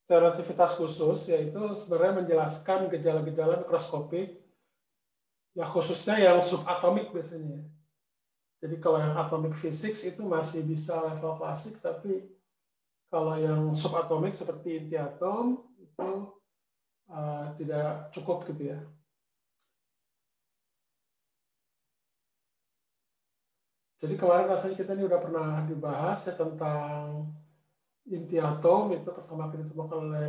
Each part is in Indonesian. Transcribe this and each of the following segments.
relativitas khusus, yaitu sebenarnya menjelaskan gejala-gejala mikroskopik, ya khususnya yang subatomik biasanya. Jadi kalau yang atomic physics itu masih bisa level klasik, tapi kalau yang subatomik seperti inti atom itu tidak cukup gitu ya. Jadi kemarin rasanya kita ini udah pernah dibahas ya tentang inti atom, itu pertama kali ditemukan oleh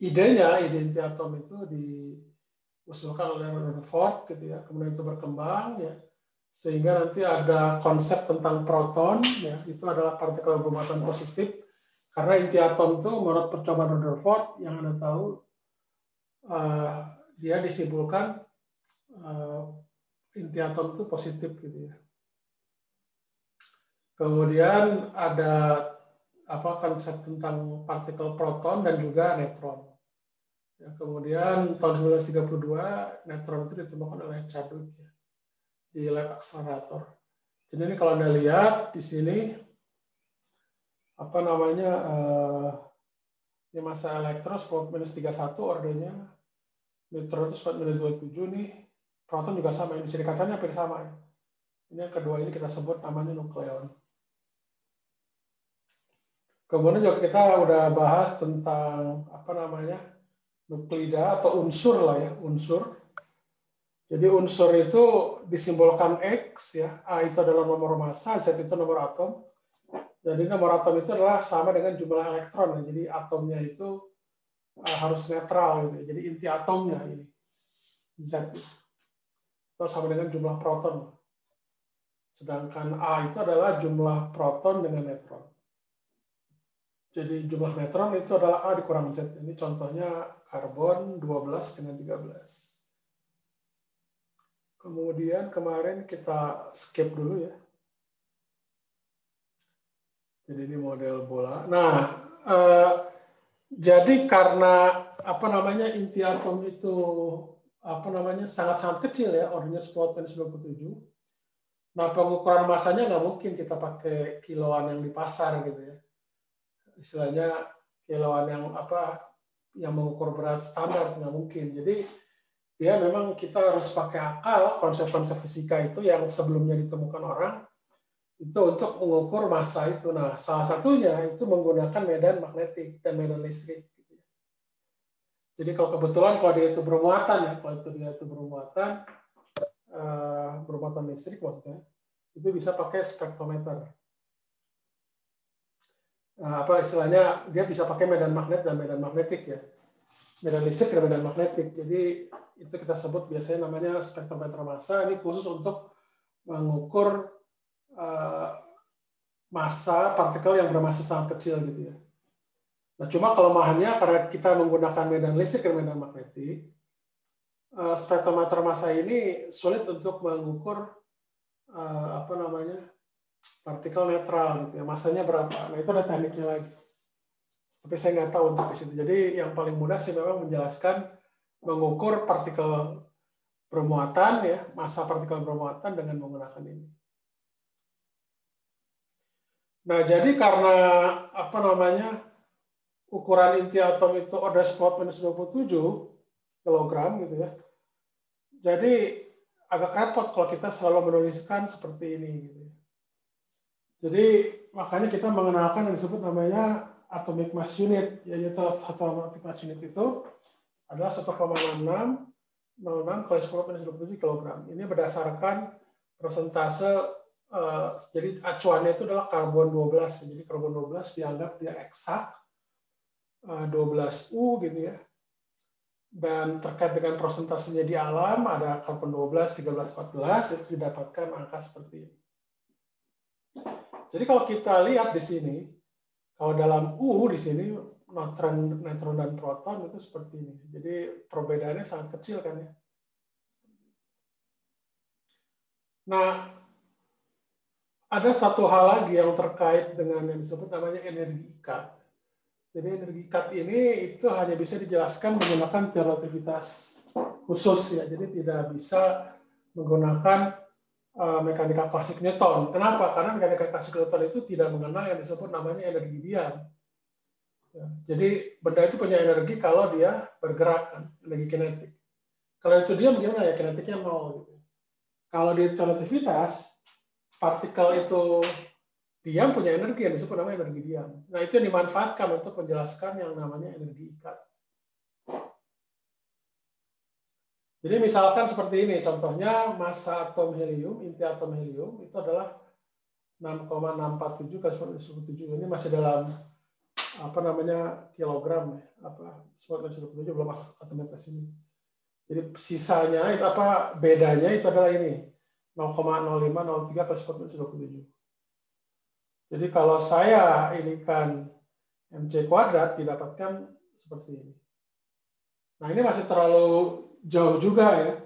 ide inti atom itu diusulkan oleh Rutherford gitu ya, kemudian itu berkembang ya, sehingga nanti ada konsep tentang proton ya, itu adalah partikel bermuatan positif, karena inti atom itu menurut percobaan Rutherford yang Anda tahu dia disimpulkan inti atom itu positif gitu ya. Kemudian ada konsep tentang partikel proton dan juga neutron. Ya, kemudian tahun 1932 neutron itu ditemukan oleh Chadwick ya, di lab akselerator. Jadi ini kalau Anda lihat di sini ini massa elektron 10-31 ordernya, neutron itu 10-27 nih, proton juga sama, ini sindikatannya hampir sama ya. Ini yang kedua ini kita sebut namanya nukleon. Kemudian juga kita udah bahas tentang nuklida atau unsur lah ya, unsur. Jadi unsur itu disimbolkan X ya, A itu adalah nomor massa, Z itu nomor atom. Jadi nomor atom itu adalah sama dengan jumlah elektron ya. Jadi atomnya itu harus netral gitu. Jadi inti atomnya ini Z itu sama dengan jumlah proton. Sedangkan A itu adalah jumlah proton dengan neutron. Jadi jumlah neutron itu adalah A dikurang Z. Ini contohnya karbon 12 dengan 13. Kemudian kemarin kita skip dulu ya. Jadi ini model bola. Nah, jadi karena inti atom itu sangat-sangat kecil ya, ordernya 10-27. Nah, pengukuran massanya nggak mungkin kita pakai kiloan yang di pasar gitu ya. Istilahnya kiloan yang mengukur berat standar, nggak mungkin. Jadi dia memang kita harus pakai akal konsep-konsep fisika itu yang sebelumnya ditemukan orang itu untuk mengukur massa itu. Nah, salah satunya itu menggunakan medan magnetik dan medan listrik. Jadi kalau kebetulan kalau dia itu bermuatan ya, bermuatan listrik maksudnya, itu bisa pakai spektrometer. Istilahnya dia bisa pakai medan magnet dan medan magnetik ya, medan listrik dan medan magnetik. Jadi itu kita sebut biasanya namanya spektrometer massa. Ini khusus untuk mengukur massa partikel yang bermassa sangat kecil gitu ya. Nah, cuma kelemahannya karena kita menggunakan medan listrik dan medan magnetik, spektrometer massa ini sulit untuk mengukur partikel netral gitu ya, massanya berapa. Nah, itu ada tekniknya lagi. Tapi saya nggak tahu untuk di situ. Jadi yang paling mudah sih memang menjelaskan mengukur partikel bermuatan ya, massa partikel bermuatan dengan menggunakan ini. Nah, jadi karena ukuran inti atom itu order 10-27 kilogram gitu ya. Jadi agak repot kalau kita selalu menuliskan seperti ini gitu. Jadi makanya kita mengenalkan yang disebut namanya atomic mass unit, yaitu satu atomic mass unit itu adalah 1,6606 kali 10-27 kilogram. Ini berdasarkan persentase, jadi acuannya itu adalah karbon 12. Jadi karbon 12 dianggap dia eksak 12U gitu ya. Dan terkait dengan persentasenya di alam ada karbon 12, 13, 14 itu didapatkan angka seperti ini. Jadi kalau kita lihat di sini, kalau dalam U di sini neutron dan proton itu seperti ini. Jadi perbedaannya sangat kecil kan ya. Nah, ada satu hal lagi yang terkait dengan yang disebut namanya energi ikat. Jadi energi ikat ini itu hanya bisa dijelaskan menggunakan teori relativitas khusus ya. Jadi tidak bisa menggunakan mekanika klasik Newton. Kenapa? Karena mekanika klasik Newton itu tidak mengenal yang disebut namanya energi diam. Ya, jadi benda itu punya energi kalau dia bergerak, kan, energi kinetik. Kalau itu diam gimana ya, kinetiknya 0. Gitu. Kalau di relativitas, partikel itu diam punya energi yang disebut namanya energi diam. Nah, itu yang dimanfaatkan untuk menjelaskan yang namanya energi ikat. Jadi misalkan seperti ini, contohnya massa atom helium, inti atom helium itu adalah 6,647 kali 10⁻⁷. Ini masih dalam apa namanya kilogram ya, apa 10⁻⁷, belum masuk atomnya ke sini. Jadi sisanya itu apa bedanya itu adalah ini 0,0503 kali 10⁻⁷. Jadi kalau saya ini kan MC kuadrat didapatkan seperti ini. Nah ini masih terlalu jauh juga ya,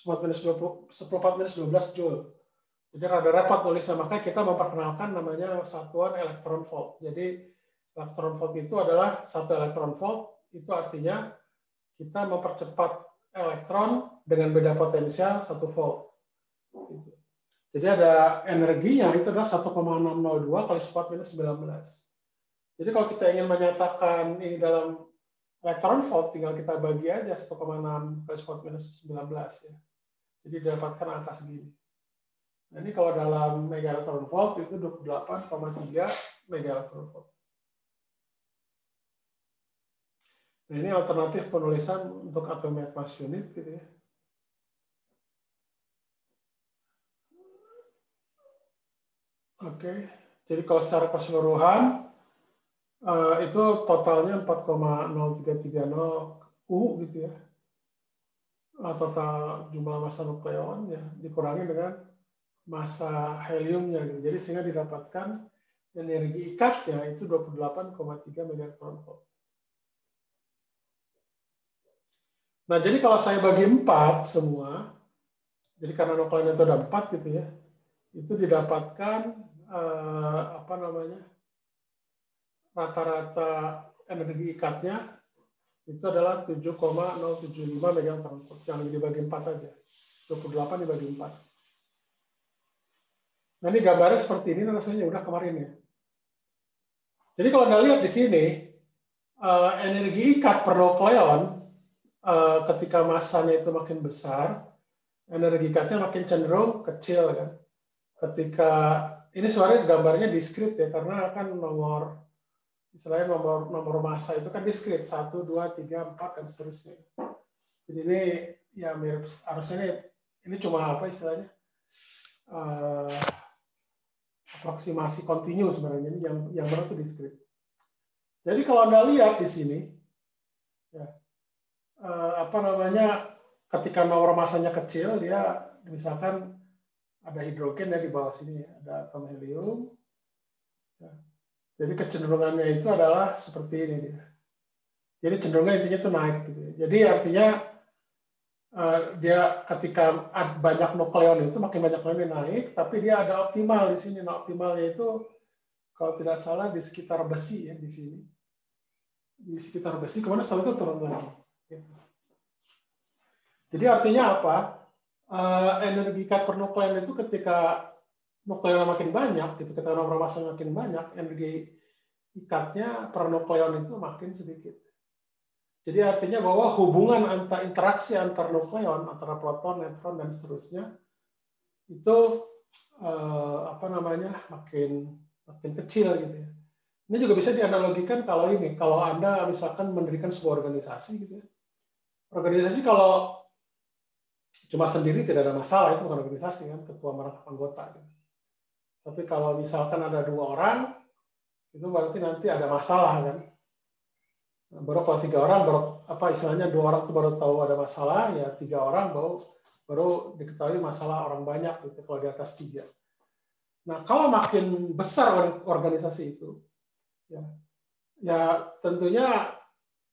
10⁻12 Joule. Jadi rada repot tulisnya, makanya kita memperkenalkan namanya satuan elektron volt. Jadi elektron volt itu adalah satu elektron volt, itu artinya kita mempercepat elektron dengan beda potensial 1 volt. Jadi ada energinya itu adalah 1,602 kali 10⁻⁹. Jadi kalau kita ingin menyatakan ini dalam elektron volt, tinggal kita bagi aja 1,6 kali 10⁻⁹ ya. Jadi didapatkan angka segini. Nah, ini kalau dalam mega elektron volt itu 28,3 mega elektron volt. Nah, ini alternatif penulisan untuk atomic mass unit gitu ya. Oke, jadi kalau secara keseluruhan itu totalnya 4,0330 U gitu ya. Total jumlah massa nukleon ya dikurangi dengan massa heliumnya gitu. Jadi sehingga didapatkan energi ikatnya itu 28,3 megaelektron volt. Nah, jadi kalau saya bagi 4 semua, jadi karena nukleon itu ada 4 gitu ya, itu didapatkan apa namanya rata-rata energi ikatnya itu adalah 7,075 megaelektron volt. Yang dibagi 4 aja, 28 dibagi 4. Nah ini gambarnya seperti ini, rasanya udah kemarin ya. Jadi kalau Anda lihat di sini, energi ikat per nukleon ketika massanya itu makin besar, energi ikatnya makin cenderung kecil kan. Ketika ini sebenarnya gambarnya diskrit ya, karena kan nomor istilahnya nomor massa itu kan diskrit 1, 2, 3, 4 dan seterusnya. Jadi ini ya mirip, harusnya ini cuma apa istilahnya aproksimasi kontinu sebenarnya, ini yang benar itu diskrit. Jadi kalau Anda lihat di sini ya, apa namanya ketika nomor massanya kecil, dia misalkan ada hidrogen ya di bawah sini ya, ada atom helium. Ya. Jadi kecenderungannya itu adalah seperti ini dia. Jadi cenderungnya intinya itu naik gitu. Jadi artinya dia ketika banyak nukleon itu makin banyak nukleon naik, tapi dia ada optimal di sini. Nah, optimalnya itu kalau tidak salah di sekitar besi ya di sini. Di sekitar besi, kemudian setelah itu turun lagi. Gitu. Jadi artinya apa? Energi ikat per nukleon itu ketika nukleon makin banyak, gitu, ketika nomor massa makin banyak, energi ikatnya per nukleon itu makin sedikit. Jadi artinya bahwa hubungan interaksi antar nukleon, antara proton, neutron dan seterusnya itu apa namanya makin kecil gitu ya. Ini juga bisa dianalogikan kalau ini, kalau Anda misalkan mendirikan sebuah organisasi gitu ya. Organisasi kalau cuma sendiri tidak ada masalah, itu bukan organisasi kan, ketua merangkap anggota gitu. Tapi kalau misalkan ada 2 orang, itu berarti nanti ada masalah kan. Baru kalau 3 orang, baru apa istilahnya 2 orang itu baru tahu ada masalah, ya 3 orang baru diketahui masalah orang banyak gitu kalau di atas 3. Nah kalau makin besar organisasi itu, ya tentunya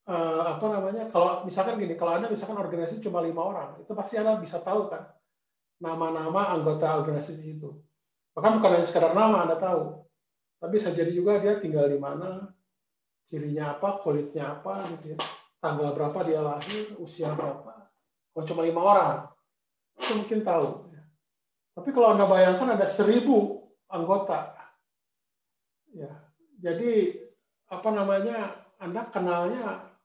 apa namanya kalau misalkan gini, kalau Anda misalkan organisasi cuma 5 orang, itu pasti Anda bisa tahu kan nama-nama anggota organisasi itu. Bahkan bukan hanya sekedar nama Anda tahu, tapi bisa jadi juga dia tinggal di mana, cirinya apa, kulitnya apa, gitu ya, tanggal berapa dia lahir, usia berapa. Kalau cuma 5 orang, itu mungkin tahu. Tapi kalau Anda bayangkan ada 1000 anggota, ya, jadi apa namanya Anda kenalnya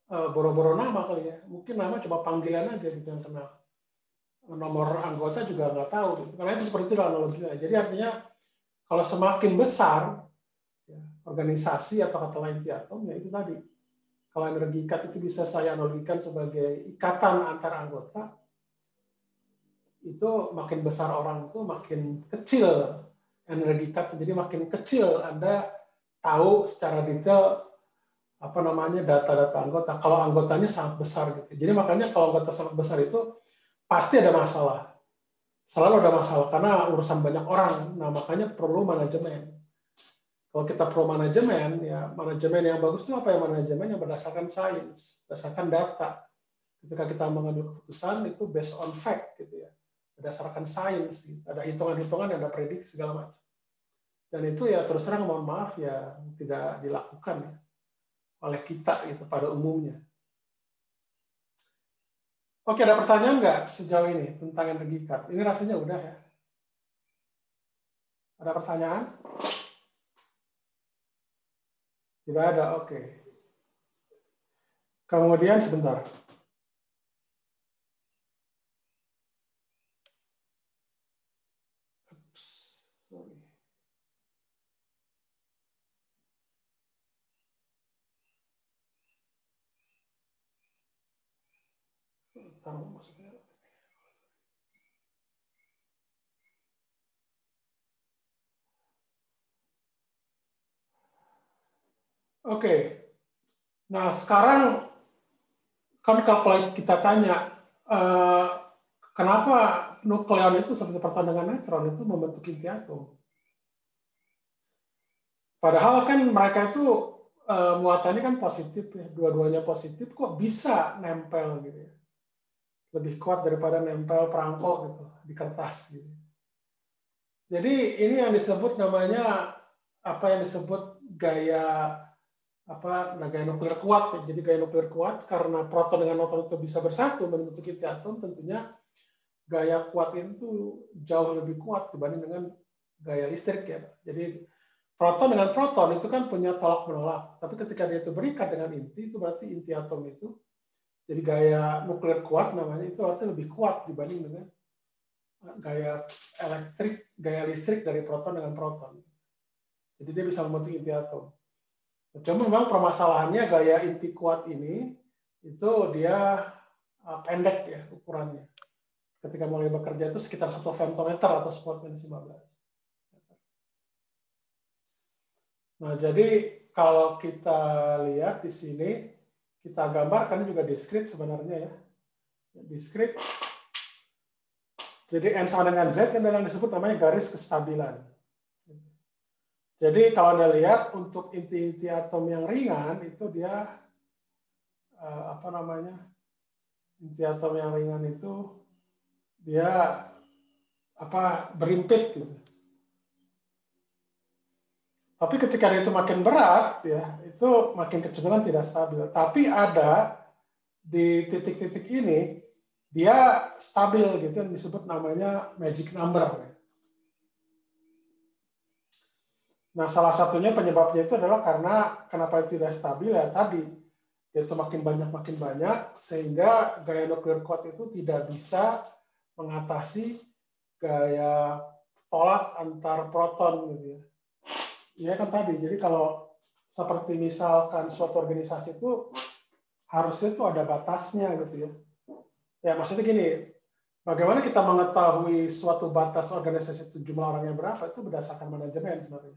boro-boro nama kali ya. Mungkin nama coba panggilan aja gitu yang kenal. Nomor anggota juga nggak tahu. Gitu. Karena itu seperti itu analoginya. Jadi artinya kalau semakin besar ya, organisasi atau kata lain Inti-Atom, ya itu tadi. Kalau energi ikat itu bisa saya analogikan sebagai ikatan antar anggota, itu makin besar orang itu makin kecil energi ikat. Jadi makin kecil Anda tahu secara detail apa namanya data-data anggota. Kalau anggotanya sangat besar gitu. Jadi makanya kalau anggota sangat besar itu pasti ada masalah. Selalu ada masalah karena urusan banyak orang. Nah, makanya perlu manajemen. Kalau kita perlu manajemen, ya manajemen yang bagus itu apa ya? Manajemen yang berdasarkan sains, berdasarkan data. Ketika kita mengambil keputusan itu based on fact gitu ya. Berdasarkan sains, gitu. Ada hitungan-hitungan, ada prediksi segala macam. Dan itu ya terus terang mohon maaf ya tidak dilakukan ya oleh kita gitu pada umumnya. Oke, ada pertanyaan nggak sejauh ini tentang energi ikat? Ini rasanya udah ya. Ada pertanyaan? Tidak ada, oke. Kemudian sebentar. Oke. Nah, sekarang kan kalau kita tanya kenapa nukleon itu seperti proton dengan neutron itu membentuk inti atom. Padahal kan mereka itu muatannya kan positif ya, dua-duanya positif, kok bisa nempel gitu ya. Lebih kuat daripada nempel perangko gitu di kertas gitu. Jadi ini yang disebut namanya apa yang disebut gaya gaya nuklir kuat ya. Jadi gaya nuklir kuat karena proton dengan neutron itu bisa bersatu membentuk inti atom, tentunya gaya kuat itu jauh lebih kuat dibanding dengan gaya listrik ya. Jadi proton dengan proton itu kan punya tolak menolak, tapi ketika dia itu berikat dengan inti itu berarti inti atom itu jadi gaya nuklir kuat namanya itu artinya lebih kuat dibanding dengan gaya listrik dari proton dengan proton. Jadi dia bisa membentuk inti atom. Cuma memang permasalahannya gaya inti kuat ini itu dia pendek ya ukurannya. Ketika mulai bekerja itu sekitar 1 femtometer atau 10⁻15. Nah, jadi kalau kita lihat di sini, kita gambarkan juga diskrit sebenarnya ya. Diskrit. Jadi N sama dengan Z yang disebut namanya garis kestabilan. Jadi kalau Anda lihat untuk inti-inti atom yang ringan itu dia inti atom yang ringan itu dia berimpit gitu. Tapi ketika dia itu makin berat ya itu makin kecenderungan tidak stabil. Tapi ada di titik-titik ini dia stabil gitu yang disebut namanya magic number. Nah, salah satunya penyebabnya itu adalah karena kenapa tidak stabil ya tadi itu makin banyak sehingga gaya nuklir kuat itu tidak bisa mengatasi gaya tolak antar proton gitu ya. Iya kan tadi. Jadi kalau seperti misalkan suatu organisasi itu harusnya itu ada batasnya gitu ya. Ya maksudnya gini, bagaimana kita mengetahui suatu batas organisasi itu jumlah orangnya berapa itu berdasarkan manajemen sebenarnya.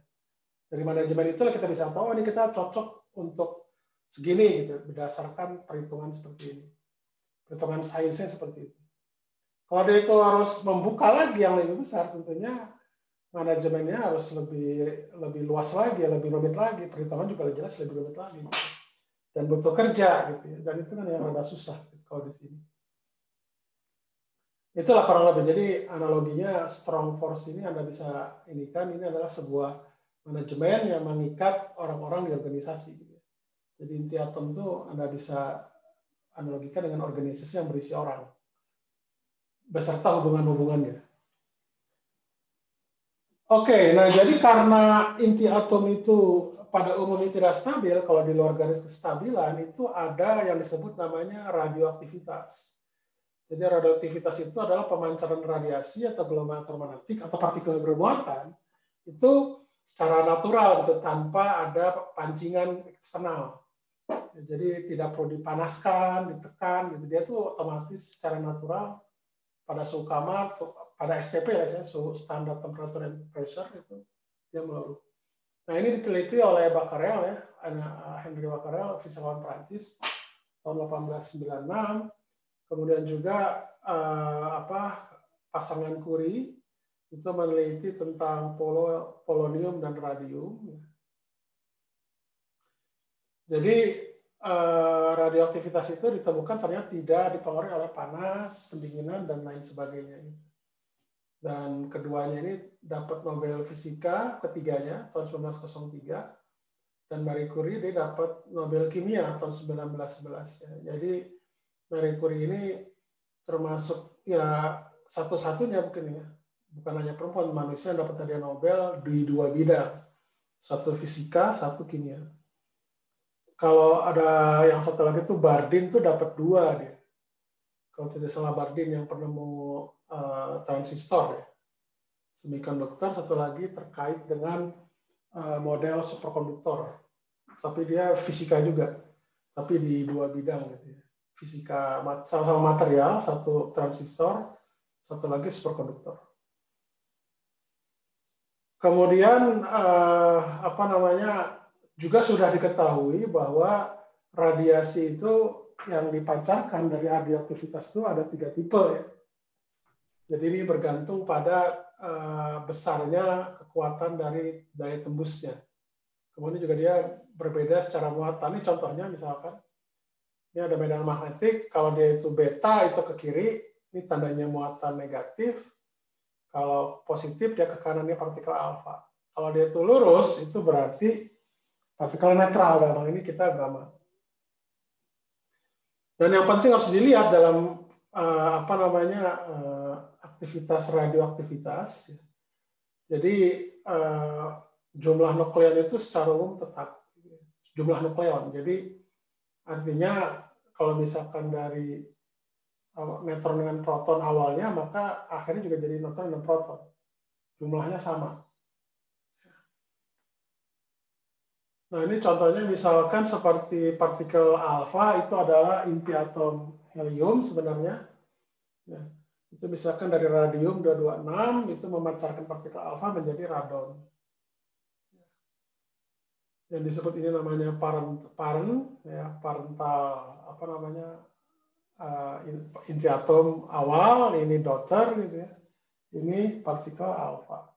Dari manajemen itulah kita bisa tahu ini kita cocok untuk segini gitu berdasarkan perhitungan seperti ini. Perhitungan sainsnya seperti itu. Kalau dia itu harus membuka lagi yang lebih besar tentunya manajemennya harus lebih luas lagi, lebih rumit lagi, perhitungan juga jelas lebih rumit lagi. Dan butuh kerja gitu ya. Dan itu kan yang agak susah gitu, kalau di sini. Itulah kurang lebih. Jadi analoginya strong force ini Anda bisa ini adalah sebuah manajemen yang mengikat orang-orang di organisasi. Jadi inti atom itu Anda bisa analogikan dengan organisasi yang berisi orang beserta hubungan-hubungannya. Oke, nah jadi karena inti atom itu pada umumnya tidak stabil, kalau di luar garis kestabilan itu ada yang disebut namanya radioaktivitas. Jadi radioaktivitas itu adalah pemancaran radiasi atau gelombang elektromagnetik atau partikel bermuatan itu secara natural gitu tanpa ada pancingan eksternal. Jadi tidak perlu dipanaskan, ditekan, gitu. Dia tuh otomatis secara natural pada suhu kamar, pada STP ya, suhu standar temperature and pressure itu dia meluruh. Nah ini diteliti oleh Becquerel ya, Henri Becquerel, fisikawan Prancis tahun 1896. Kemudian juga pasangan Curie itu meneliti tentang polonium dan radium. Jadi radioaktivitas itu ditemukan ternyata tidak dipengaruhi oleh panas, pendinginan, dan lain sebagainya. Dan keduanya ini dapat Nobel Fisika ketiganya tahun 1903, dan Marie Curie dia dapat Nobel Kimia tahun 1911. Ya. Jadi Marie Curie ini termasuk ya satu-satunya mungkin ya, bukan hanya perempuan, manusia yang dapat hadiah Nobel di dua bidang, satu fisika, satu kimia. Kalau ada yang satu lagi tuh Bardeen tuh dapat dua dia. Kalau tidak salah Bardeen yang penemu transistor ya, semikonduktor, satu lagi terkait dengan model superkonduktor. Tapi dia fisika juga, tapi di dua bidang gitu ya. Fisika sama material, satu transistor, satu lagi superkonduktor. Kemudian juga sudah diketahui bahwa radiasi itu yang dipancarkan dari radioaktivitas itu ada 3 tipe ya. Jadi ini bergantung pada besarnya kekuatan dari daya tembusnya. Kemudian juga dia berbeda secara muatan. Ini contohnya misalkan, ini ada medan magnetik, kalau dia itu beta itu ke kiri, ini tandanya muatan negatif. Kalau positif dia ke kanannya partikel alfa. Kalau dia itu lurus itu berarti partikel netral, dalam ini kita gamma. Dan yang penting harus dilihat dalam aktivitas radioaktivitas. Jadi jumlah nukleon itu secara umum tetap jumlah nukleon. Jadi artinya kalau misalkan dari neutron dengan proton awalnya, maka akhirnya juga jadi neutron dan proton. Jumlahnya sama. Nah ini contohnya misalkan seperti partikel alfa itu adalah inti atom helium sebenarnya. Ya, itu misalkan dari radium 226 itu memancarkan partikel alfa menjadi radon. Yang disebut ini namanya parental inti atom awal, ini daughter gitu ya. Ini partikel alfa.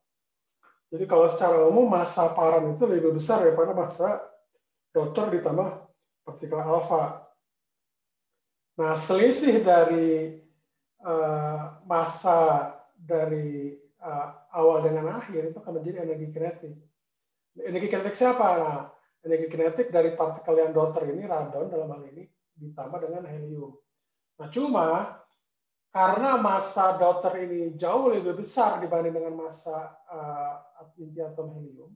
Jadi kalau secara umum massa parent itu lebih besar daripada massa daughter ditambah partikel alfa. Nah, selisih dari massa dari awal dengan akhir itu akan menjadi energi kinetik. Energi kinetik siapa? Nah, energi kinetik dari partikel yang daughter ini, radon dalam hal ini, ditambah dengan helium. Nah, cuma karena massa daughter ini jauh lebih besar dibanding dengan massa inti atom helium,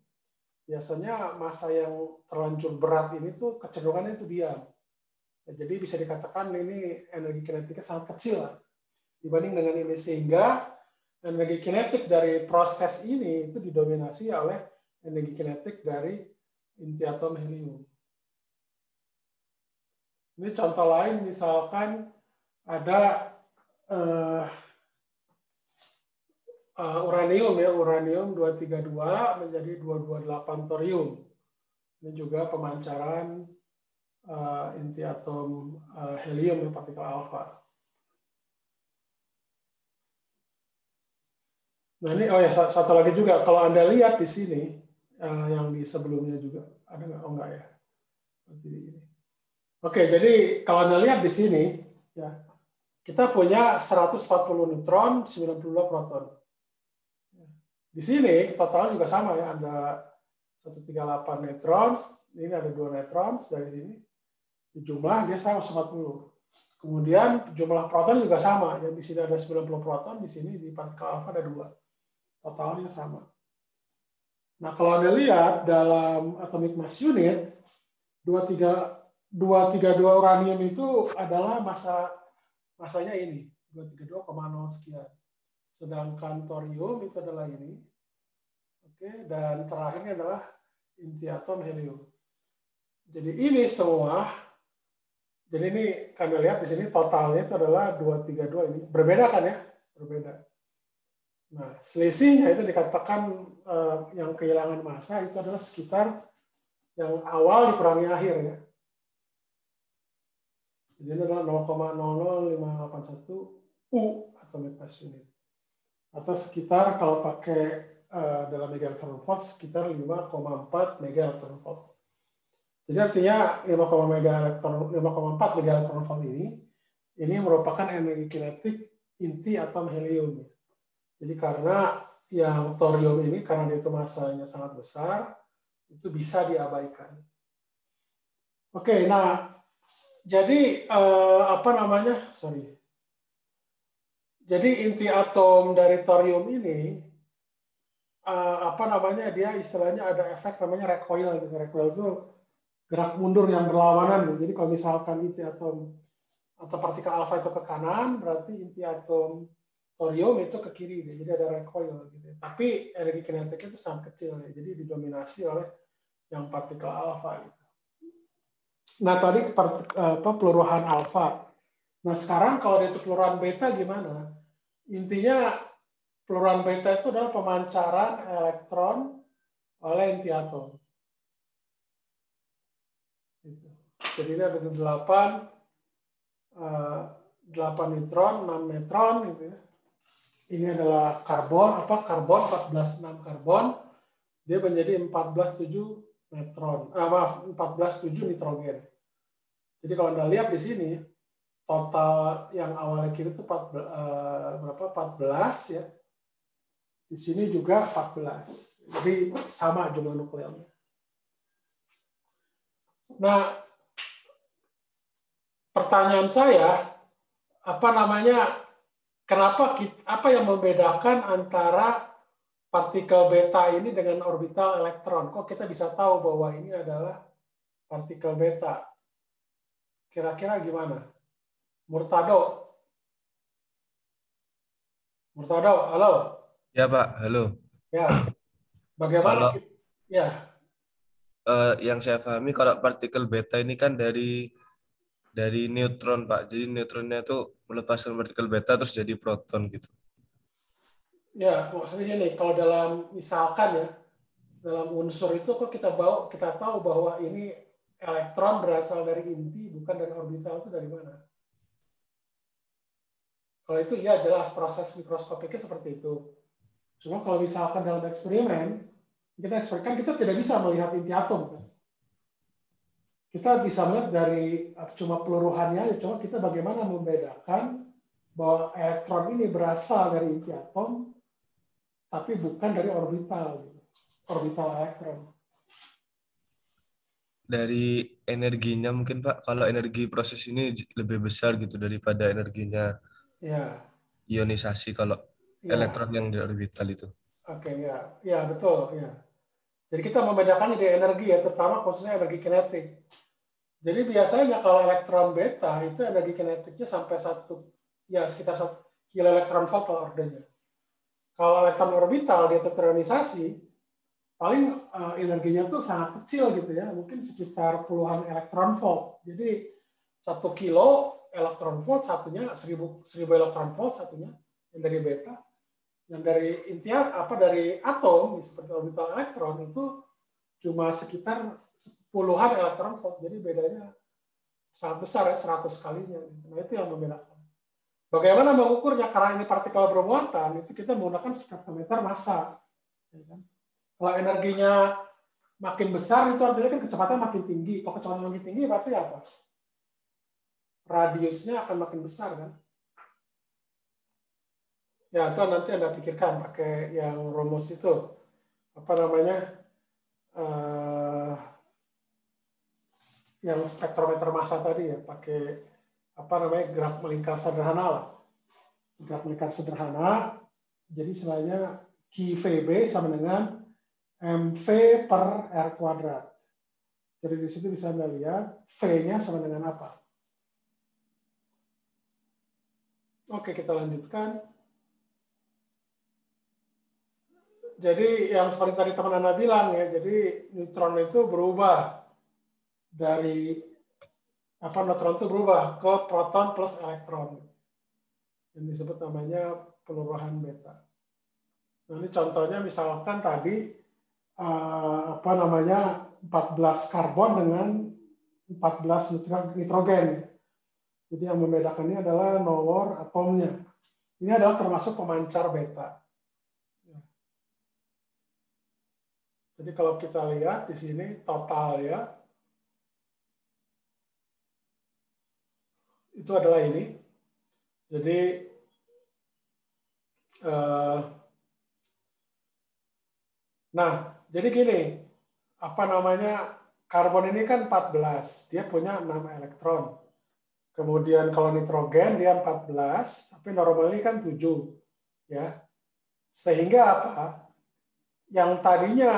biasanya massa yang terlanjur berat ini tuh kecenderungannya itu diam. Ya, jadi bisa dikatakan ini energi kinetiknya sangat kecil lah, dibanding dengan ini, sehingga energi kinetik dari proses ini itu didominasi oleh energi kinetik dari inti atom helium. Ini contoh lain misalkan ada uranium ya, uranium 232 menjadi 228 thorium. Ini juga pemancaran inti atom helium, partikel alfa. Nah ini satu lagi juga, kalau Anda lihat di sini yang di sebelumnya juga ada nggak? Oh enggak ya. Oke, jadi kalau Anda lihat di sini ya, kita punya 140 neutron, 92 proton. Di sini total juga sama ya, ada 138 neutron, ini ada 2 neutron dari sini. Di jumlah dia sama 40. Kemudian jumlah proton juga sama, yang di sini ada 90 proton, di sini di partikel alfa ada 2. Totalnya sama. Nah, kalau Anda lihat dalam atomic mass unit, 232 uranium itu adalah masanya ini, 232,0 sekian. Sedangkan thorium itu adalah ini. Oke, dan terakhirnya adalah inti atom helium. Jadi ini semua, jadi ini kami lihat di sini totalnya itu adalah 232 ini. Berbeda kan ya? Berbeda. Nah, selisihnya itu dikatakan yang kehilangan massa itu adalah sekitar yang awal dikurangi akhir ya. Jadi ini adalah 0,00581 U atomic mass unit. Atau sekitar kalau pakai dalam megaelectron volt sekitar 5,4 megaelectron volt. Jadi artinya 5,4 megaelectron volt ini merupakan energi kinetik inti atom helium. Jadi karena yang thorium ini karena itu masanya sangat besar, itu bisa diabaikan. Oke, nah jadi Jadi inti atom dari thorium ini dia istilahnya ada efek namanya recoil. Recoil itu gerak mundur yang berlawanan. Jadi kalau misalkan inti atom atau partikel alfa itu ke kanan, berarti inti atom thorium itu ke kiri. Jadi ada recoil. Gitu. Tapi energi kinetik itu sangat kecil. Jadi didominasi oleh yang partikel alfa. Gitu. Nah tadi peluruhan alfa. Nah sekarang kalau itu peluruhan beta gimana? Intinya peluruhan beta itu adalah pemancaran elektron oleh inti atom. Jadi ini ada 8 neutron, 6 neutron gitu ya. Ini adalah karbon 14 6 karbon, dia menjadi 14 7 neutron. 14 7 nitrogen. Jadi kalau Anda lihat di sini total yang awalnya kiri itu 14 ya. Di sini juga 14. Jadi sama jumlah nukleonnya. Nah, pertanyaan saya, apa yang membedakan antara partikel beta ini dengan orbital elektron? Kok kita bisa tahu bahwa ini adalah partikel beta? Kira-kira gimana? Murtado, halo? Ya Pak, halo. Ya, bagaimana? Kalau Ya, yang saya pahami kalau partikel beta ini kan dari neutron Pak. Jadi neutronnya itu melepaskan partikel beta terus jadi proton gitu. ya, maksudnya gini, kalau misalkan ya, dalam unsur itu kok kita tahu bahwa ini elektron berasal dari inti, bukan dari orbital, itu dari mana? Kalau itu ya jelas proses mikroskopiknya seperti itu. Cuma kalau misalkan dalam eksperimen, kita tidak bisa melihat inti atom. Kan? Kita bisa melihat dari cuma peluruhannya, ya cuma kita bagaimana membedakan bahwa elektron ini berasal dari inti atom, tapi bukan dari orbital elektron. Dari energinya mungkin Pak, kalau energi proses ini lebih besar gitu daripada energinya Ya, ionisasi kalau ya, elektron yang di orbital itu. oke, ya, ya betul, ya. Jadi kita membedakannya di energi ya, terutama khususnya energi kinetik. Jadi biasanya kalau elektron beta itu energi kinetiknya sampai sekitar 1 kilo elektron volt ordernya. Kalau elektron orbital dia terionisasi, paling energinya tuh sangat kecil gitu ya, mungkin sekitar puluhan elektron volt. Jadi 1 kilo elektron volt satunya 1000 elektron volt satunya yang dari beta, yang dari dari atom seperti orbital elektron itu cuma sekitar puluhan elektron volt. Jadi bedanya sangat besar ya, 100 kalinya. Nah itu yang membedakan. Bagaimana mengukurnya? Karena ini partikel bermuatan, itu kita menggunakan spektrometer massa. Kalau energinya makin besar, itu artinya kan kecepatan makin tinggi. Kalau kecepatan makin tinggi, berarti apa? Radiusnya akan makin besar, kan? Ya, itu nanti Anda pikirkan pakai yang rumus itu. Apa namanya? Yang spektrometer massa tadi ya, pakai gerak melingkar sederhana lah. Gerak melingkar sederhana, jadi istilahnya Q VB sama dengan MV per R kuadrat. Jadi di situ bisa Anda lihat V-nya sama dengan apa. Oke, kita lanjutkan. Jadi yang seperti tadi teman Anda bilang ya, jadi neutron itu berubah dari neutron itu berubah ke proton plus elektron. Yang disebut namanya peluruhan beta. Nah, ini contohnya misalkan tadi 14 karbon dengan 14 nitrogen. Jadi yang membedakan ini adalah nomor atomnya. Ini adalah termasuk pemancar beta. Jadi kalau kita lihat di sini total ya, itu adalah ini. Jadi nah, jadi gini, karbon ini kan 14, dia punya 6 elektron. Kemudian kalau nitrogen dia 14, tapi normally kan 7. Ya. Sehingga apa? Yang tadinya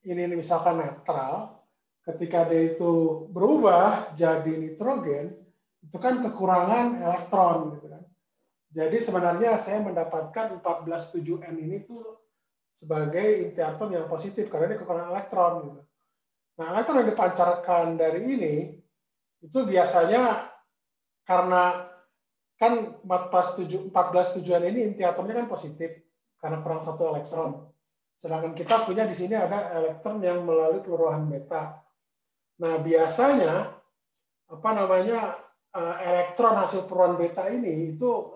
ini misalkan netral, ketika dia itu berubah jadi nitrogen, itu kan kekurangan elektron gitu kan. Jadi sebenarnya saya mendapatkan 14,7N ini tuh sebagai inti atom yang positif karena ini kekurangan elektron gitu. Nah, elektron yang dipancarkan dari ini itu biasanya karena kan 14,7N ini inti atomnya kan positif karena kurang 1 elektron. Sedangkan kita punya di sini ada elektron yang melalui peluruhan beta. Nah, biasanya elektron hasil peluruhan beta ini itu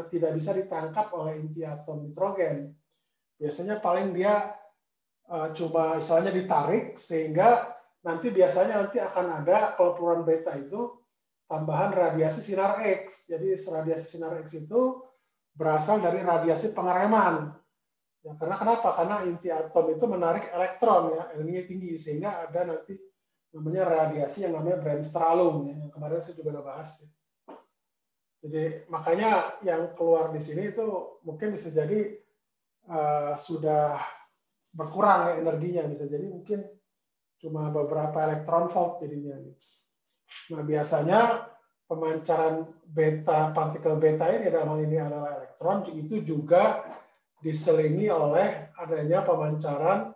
tidak bisa ditangkap oleh inti atom nitrogen. Biasanya paling dia coba misalnya ditarik sehingga nanti akan ada kalau peluruhan beta itu tambahan radiasi sinar X. Jadi radiasi sinar X itu berasal dari radiasi pengereman. Ya, karena kenapa? Karena inti atom itu menarik elektron ya, energinya tinggi sehingga ada nanti namanya radiasi yang namanya Bremsstrahlung ya, yang kemarin saya juga udah bahas. Ya. Jadi makanya yang keluar di sini itu mungkin bisa jadi sudah berkurang ya energinya, bisa jadi mungkin cuma beberapa elektron volt jadinya. Nah, biasanya pemancaran beta, partikel beta ini dalam hal ini adalah elektron, itu juga diselingi oleh adanya pemancaran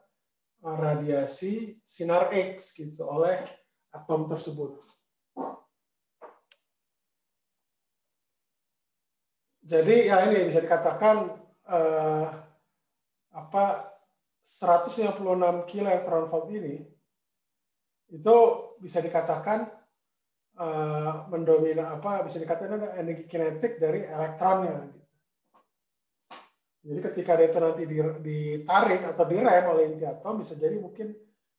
radiasi sinar X gitu oleh atom tersebut. Jadi ya ini bisa dikatakan 156 kiloelectron volt ini itu bisa dikatakan bisa dikatakan ada energi kinetik dari elektronnya. Jadi ketika dia itu nanti ditarik atau direm oleh inti atom bisa jadi mungkin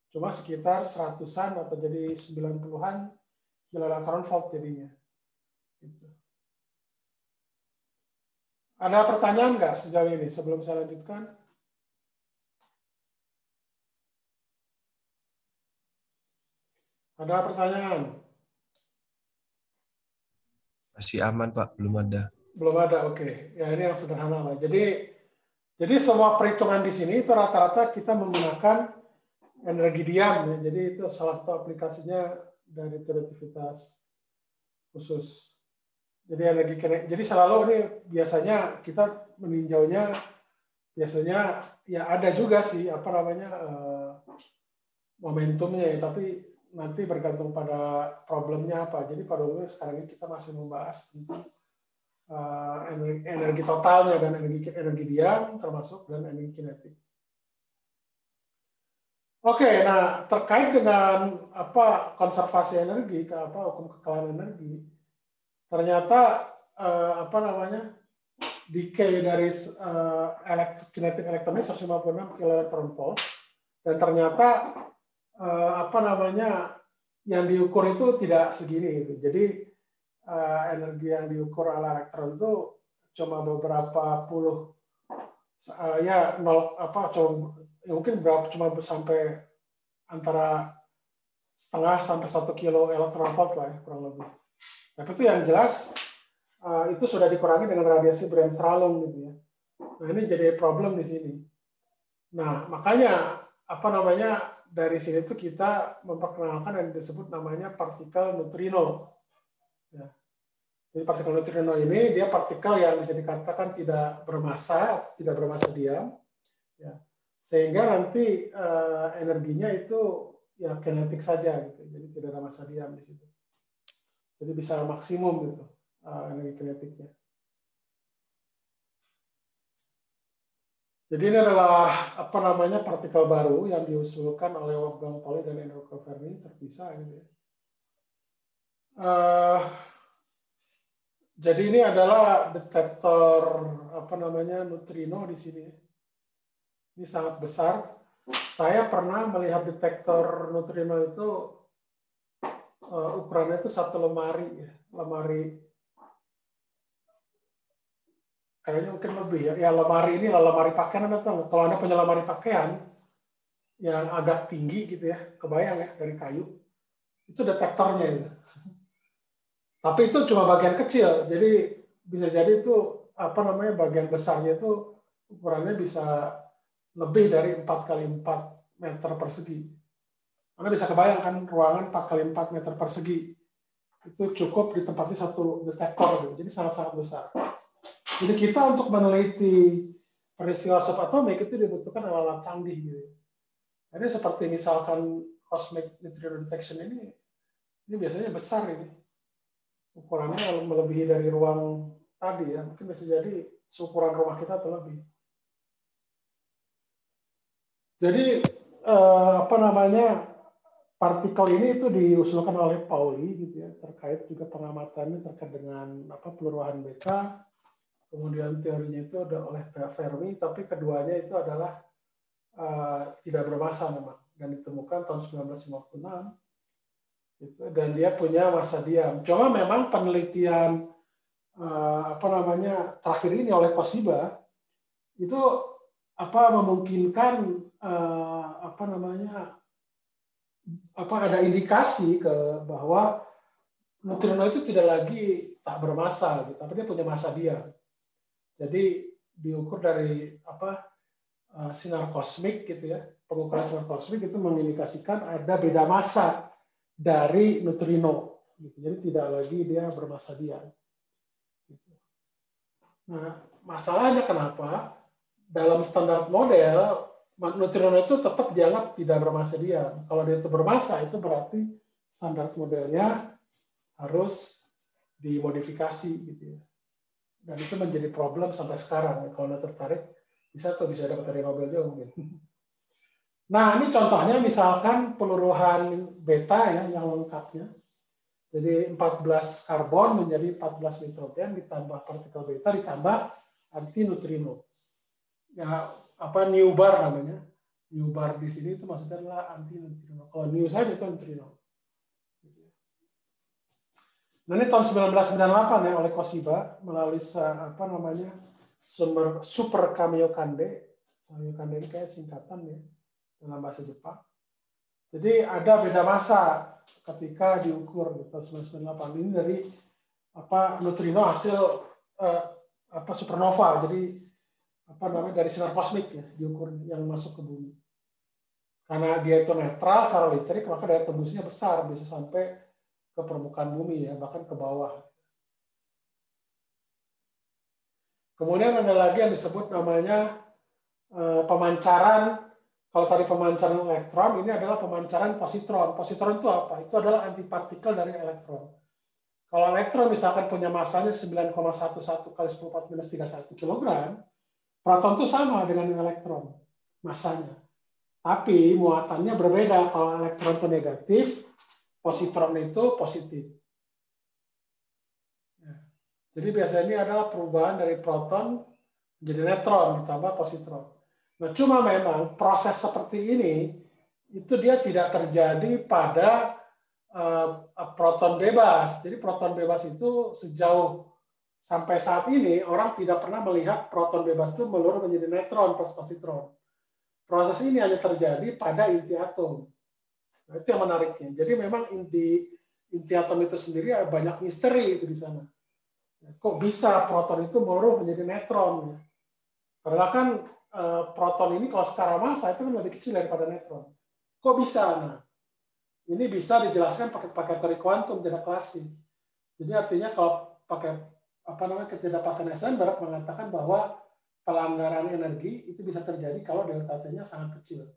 cuma sekitar 100-an atau jadi 90-an kiloelectron volt jadinya. Gitu. Ada pertanyaan nggak sejauh ini sebelum saya lanjutkan? Ada pertanyaan? Masih aman, Pak. Belum ada. Belum ada, oke. Ya ini yang sederhana lah. Jadi semua perhitungan di sini itu rata-rata kita menggunakan energi diam ya. Jadi itu salah satu aplikasinya dari relativitas khusus. Jadi energi kinetik. Jadi selalu ini biasanya kita meninjaunya biasanya ya ada juga sih momentumnya ya, tapi nanti bergantung pada problemnya apa. Jadi pada umumnya sekarang ini kita masih membahas tentang energi totalnya dan energi diam termasuk dan energi kinetik. Oke, nah terkait dengan konservasi energi, hukum kekalahan energi, ternyata decay dari kinetik elektronik 156 kiloelectron volt dan ternyata yang diukur itu tidak segini gitu. Jadi energi yang diukur oleh elektron itu cuma beberapa puluh mungkin cuma sampai antara setengah sampai 1 kilo elektron volt lah ya, kurang lebih. Tapi itu yang jelas itu sudah dikurangi dengan radiasi Bremsstrahlung gitu ya. Nah ini jadi problem di sini. Nah, makanya apa namanya dari sini tuh kita memperkenalkan yang disebut namanya partikel neutrino. Ya. Jadi partikel neutrino ini dia partikel yang bisa dikatakan tidak bermassa, tidak bermassa diam, ya. Sehingga nanti energinya itu ya kinetik saja gitu. Jadi tidak ada massa diam di situ. Jadi bisa maksimum gitu energi kinetiknya. Jadi ini adalah apa namanya partikel baru yang diusulkan oleh Wolfgang Pauli dan Enrico Fermi terpisah gitu ya. Jadi ini adalah detektor apa namanya neutrino di sini. Ini sangat besar. Saya pernah melihat detektor neutrino itu ukurannya itu 1 lemari ya. Lemari kayaknya mungkin lebih ya. Ya lemari ini lemari pakaian atau kalau Anda punya lemari pakaian yang agak tinggi gitu ya, kebayang ya dari kayu. Itu detektornya itu. Tapi itu cuma bagian kecil. Jadi bisa jadi itu apa namanya bagian besarnya itu ukurannya bisa lebih dari 4x4 meter persegi. Anda bisa kebayangkan ruangan 4x4 meter persegi. Itu cukup ditempati satu detektor. Gitu. Jadi sangat-sangat besar. Jadi kita untuk meneliti peristiwa subatomik itu dibutuhkan alat canggih. Gitu. Jadi seperti misalkan cosmic neutrino detection ini biasanya besar ini. Ukurannya melebihi dari ruang tadi ya. Mungkin bisa jadi seukuran rumah kita atau lebih. Jadi apa namanya partikel ini itu diusulkan oleh Pauli gitu ya, terkait juga pengamatannya terkait dengan apa peluruhan beta. Kemudian teorinya itu ada oleh Fermi, tapi keduanya itu adalah tidak bermassa memang dan ditemukan tahun 1956 gitu, dan dia punya massa diam. Cuma memang penelitian apa namanya terakhir ini oleh Kosiba itu apa memungkinkan apa namanya apa ada indikasi ke bahwa neutrino itu tidak lagi tak bermassa gitu, tapi dia punya massa diam. Jadi diukur dari apa sinar kosmik gitu ya, pengukuran sinar kosmik itu mengindikasikan ada beda massa dari neutrino gitu. Jadi tidak lagi dia bermassa diam. Nah, masalahnya kenapa? Dalam standar model, neutrino itu tetap dianggap tidak bermassa diam. Kalau dia itu bermassa, itu berarti standar modelnya harus dimodifikasi gitu ya. Dan itu menjadi problem sampai sekarang. Kalau Anda tertarik, bisa dapat dari Nobel juga mungkin. Nah, ini contohnya misalkan peluruhan beta ya yang lengkapnya. Jadi 14 karbon menjadi 14 nitrogen ditambah partikel beta ditambah anti neutrino. Ya, apa new bar namanya? New bar di sini itu maksudnya adalah anti neutrino. Kalau new saja itu neutrino. Nah, ini tahun 1998 ya oleh Kosiba melalui apa namanya sumber super Kamiokande. Kamiokande ini kayak singkatan ya dalam bahasa Jepang. Jadi ada beda massa ketika diukur di tahun 1998 ini dari apa neutrino hasil apa supernova. Jadi apa namanya dari sinar kosmik ya diukur yang masuk ke bumi. Karena dia itu netral secara listrik maka daya tembusnya besar bisa sampai ke permukaan bumi ya bahkan ke bawah. Kemudian ada lagi yang disebut namanya pemancaran. Kalau tadi pemancaran elektron, ini adalah pemancaran positron. Positron itu apa? Itu adalah antipartikel dari elektron. Kalau elektron misalkan punya massanya 9,11 kali 10⁻³ kg, proton itu sama dengan elektron massanya. Tapi muatannya berbeda. Kalau elektron itu negatif, positron itu positif. Jadi biasanya ini adalah perubahan dari proton menjadi neutron ditambah positron. Nah, cuma memang proses seperti ini itu dia tidak terjadi pada proton bebas. Jadi proton bebas itu sejauh sampai saat ini orang tidak pernah melihat proton bebas itu meluruh menjadi neutron plus positron. Proses ini hanya terjadi pada inti atom. Nah, itu yang menariknya. Jadi memang inti atom itu sendiri banyak misteri itu di sana. Kok bisa proton itu meluruh menjadi neutron? Karena kan proton ini kalau secara massa itu kan lebih kecil daripada neutron. Kok bisa? Nah, ini bisa dijelaskan pakai teori kuantum tidak klasik. Jadi artinya kalau pakai ketidakpastian Heisenberg mengatakan bahwa pelanggaran energi itu bisa terjadi kalau delta T-nya sangat kecil.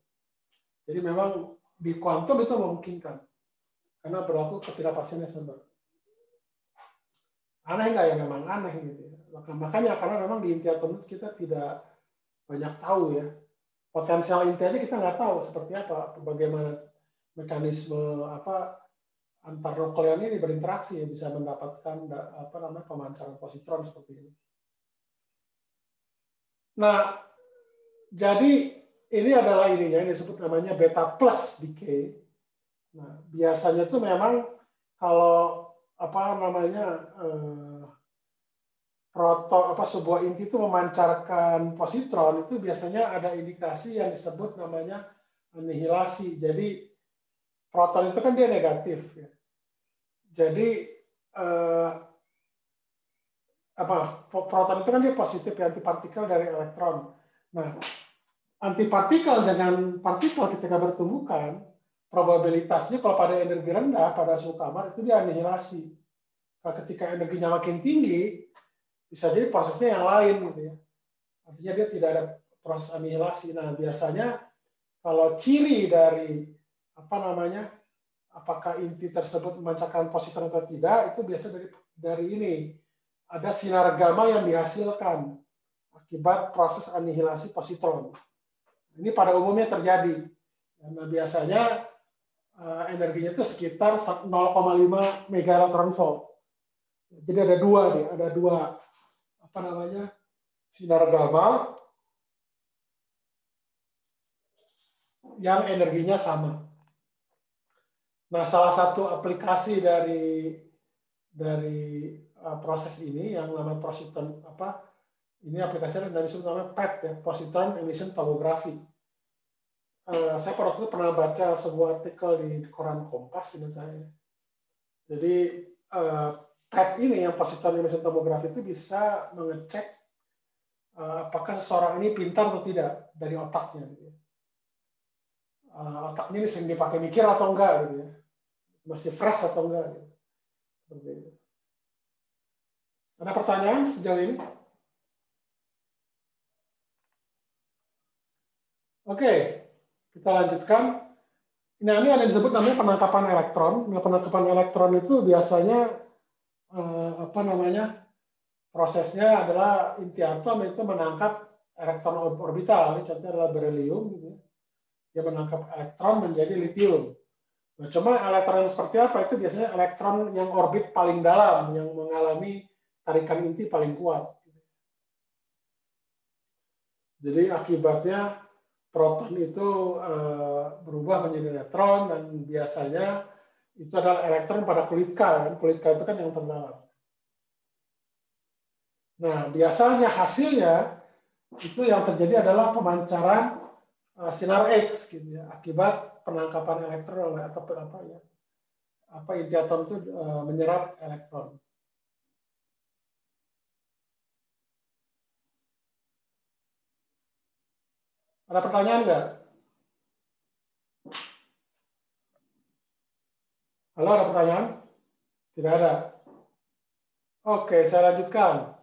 Jadi memang di kuantum itu memungkinkan karena berlaku ketidakpastian Heisenberg. Aneh nggak ya? Memang aneh gitu. Makanya karena memang di inti atom itu kita tidak banyak tahu ya. Potensial inti aja kita nggak tahu seperti apa, bagaimana mekanisme antar nukleon ini berinteraksi ya, bisa mendapatkan pemancaran positron seperti ini. Nah, jadi ini adalah ininya, ini disebut namanya beta plus decay. Nah, biasanya itu memang kalau sebuah inti itu memancarkan positron, itu biasanya ada indikasi yang disebut namanya anihilasi. Jadi proton itu kan dia negatif ya. Jadi proton itu kan dia positif ya, antipartikel dari elektron. Nah, antipartikel dengan partikel ketika bertumbukan, probabilitasnya kalau pada energi rendah, pada suhu kamar, itu dia anihilasi. Nah, ketika energinya makin tinggi, bisa jadi prosesnya yang lain gitu ya. Artinya dia tidak ada proses anihilasi. Nah, biasanya kalau ciri dari apakah inti tersebut memancarkan positron atau tidak, itu biasa dari ini. Ada sinar gamma yang dihasilkan akibat proses anihilasi positron. Ini pada umumnya terjadi. Nah, biasanya energinya itu sekitar 0,5 megaelectronvolt. Jadi ada dua sinar gamma yang energinya sama. Nah, salah satu aplikasi dari proses ini yang namanya positron ini aplikasinya dari namanya PET ya, positron emission tomography. Saya pada waktu itu pernah baca sebuah artikel di koran Kompas ini saya. Jadi PET ini yang positron emission tomography itu bisa mengecek apakah seseorang ini pintar atau tidak dari otaknya. Gitu. Otaknya ini sering dipakai mikir atau enggak gitu ya. Masih fresh atau enggak gitu. Seperti itu. Ada pertanyaan sejauh ini? Oke, kita lanjutkan. Nah, ini ada yang disebut namanya penangkapan elektron. Nah, penangkapan elektron itu biasanya prosesnya adalah inti atom itu menangkap elektron orbital. Ini contohnya adalah berilium. Gitu. Dia menangkap elektron menjadi litium. Nah, cuma elektron yang seperti apa? Itu biasanya elektron yang orbit paling dalam, yang mengalami tarikan inti paling kuat. Jadi akibatnya proton itu berubah menjadi neutron, dan biasanya itu adalah elektron pada kulit K. Kulit K itu kan yang terdalam. Nah, biasanya hasilnya itu yang terjadi adalah pemancaran sinar X gitu ya, akibat penangkapan elektron atau inti atom itu menyerap elektron. Ada pertanyaan nggak? Halo, ada pertanyaan? Tidak ada. Oke, saya lanjutkan.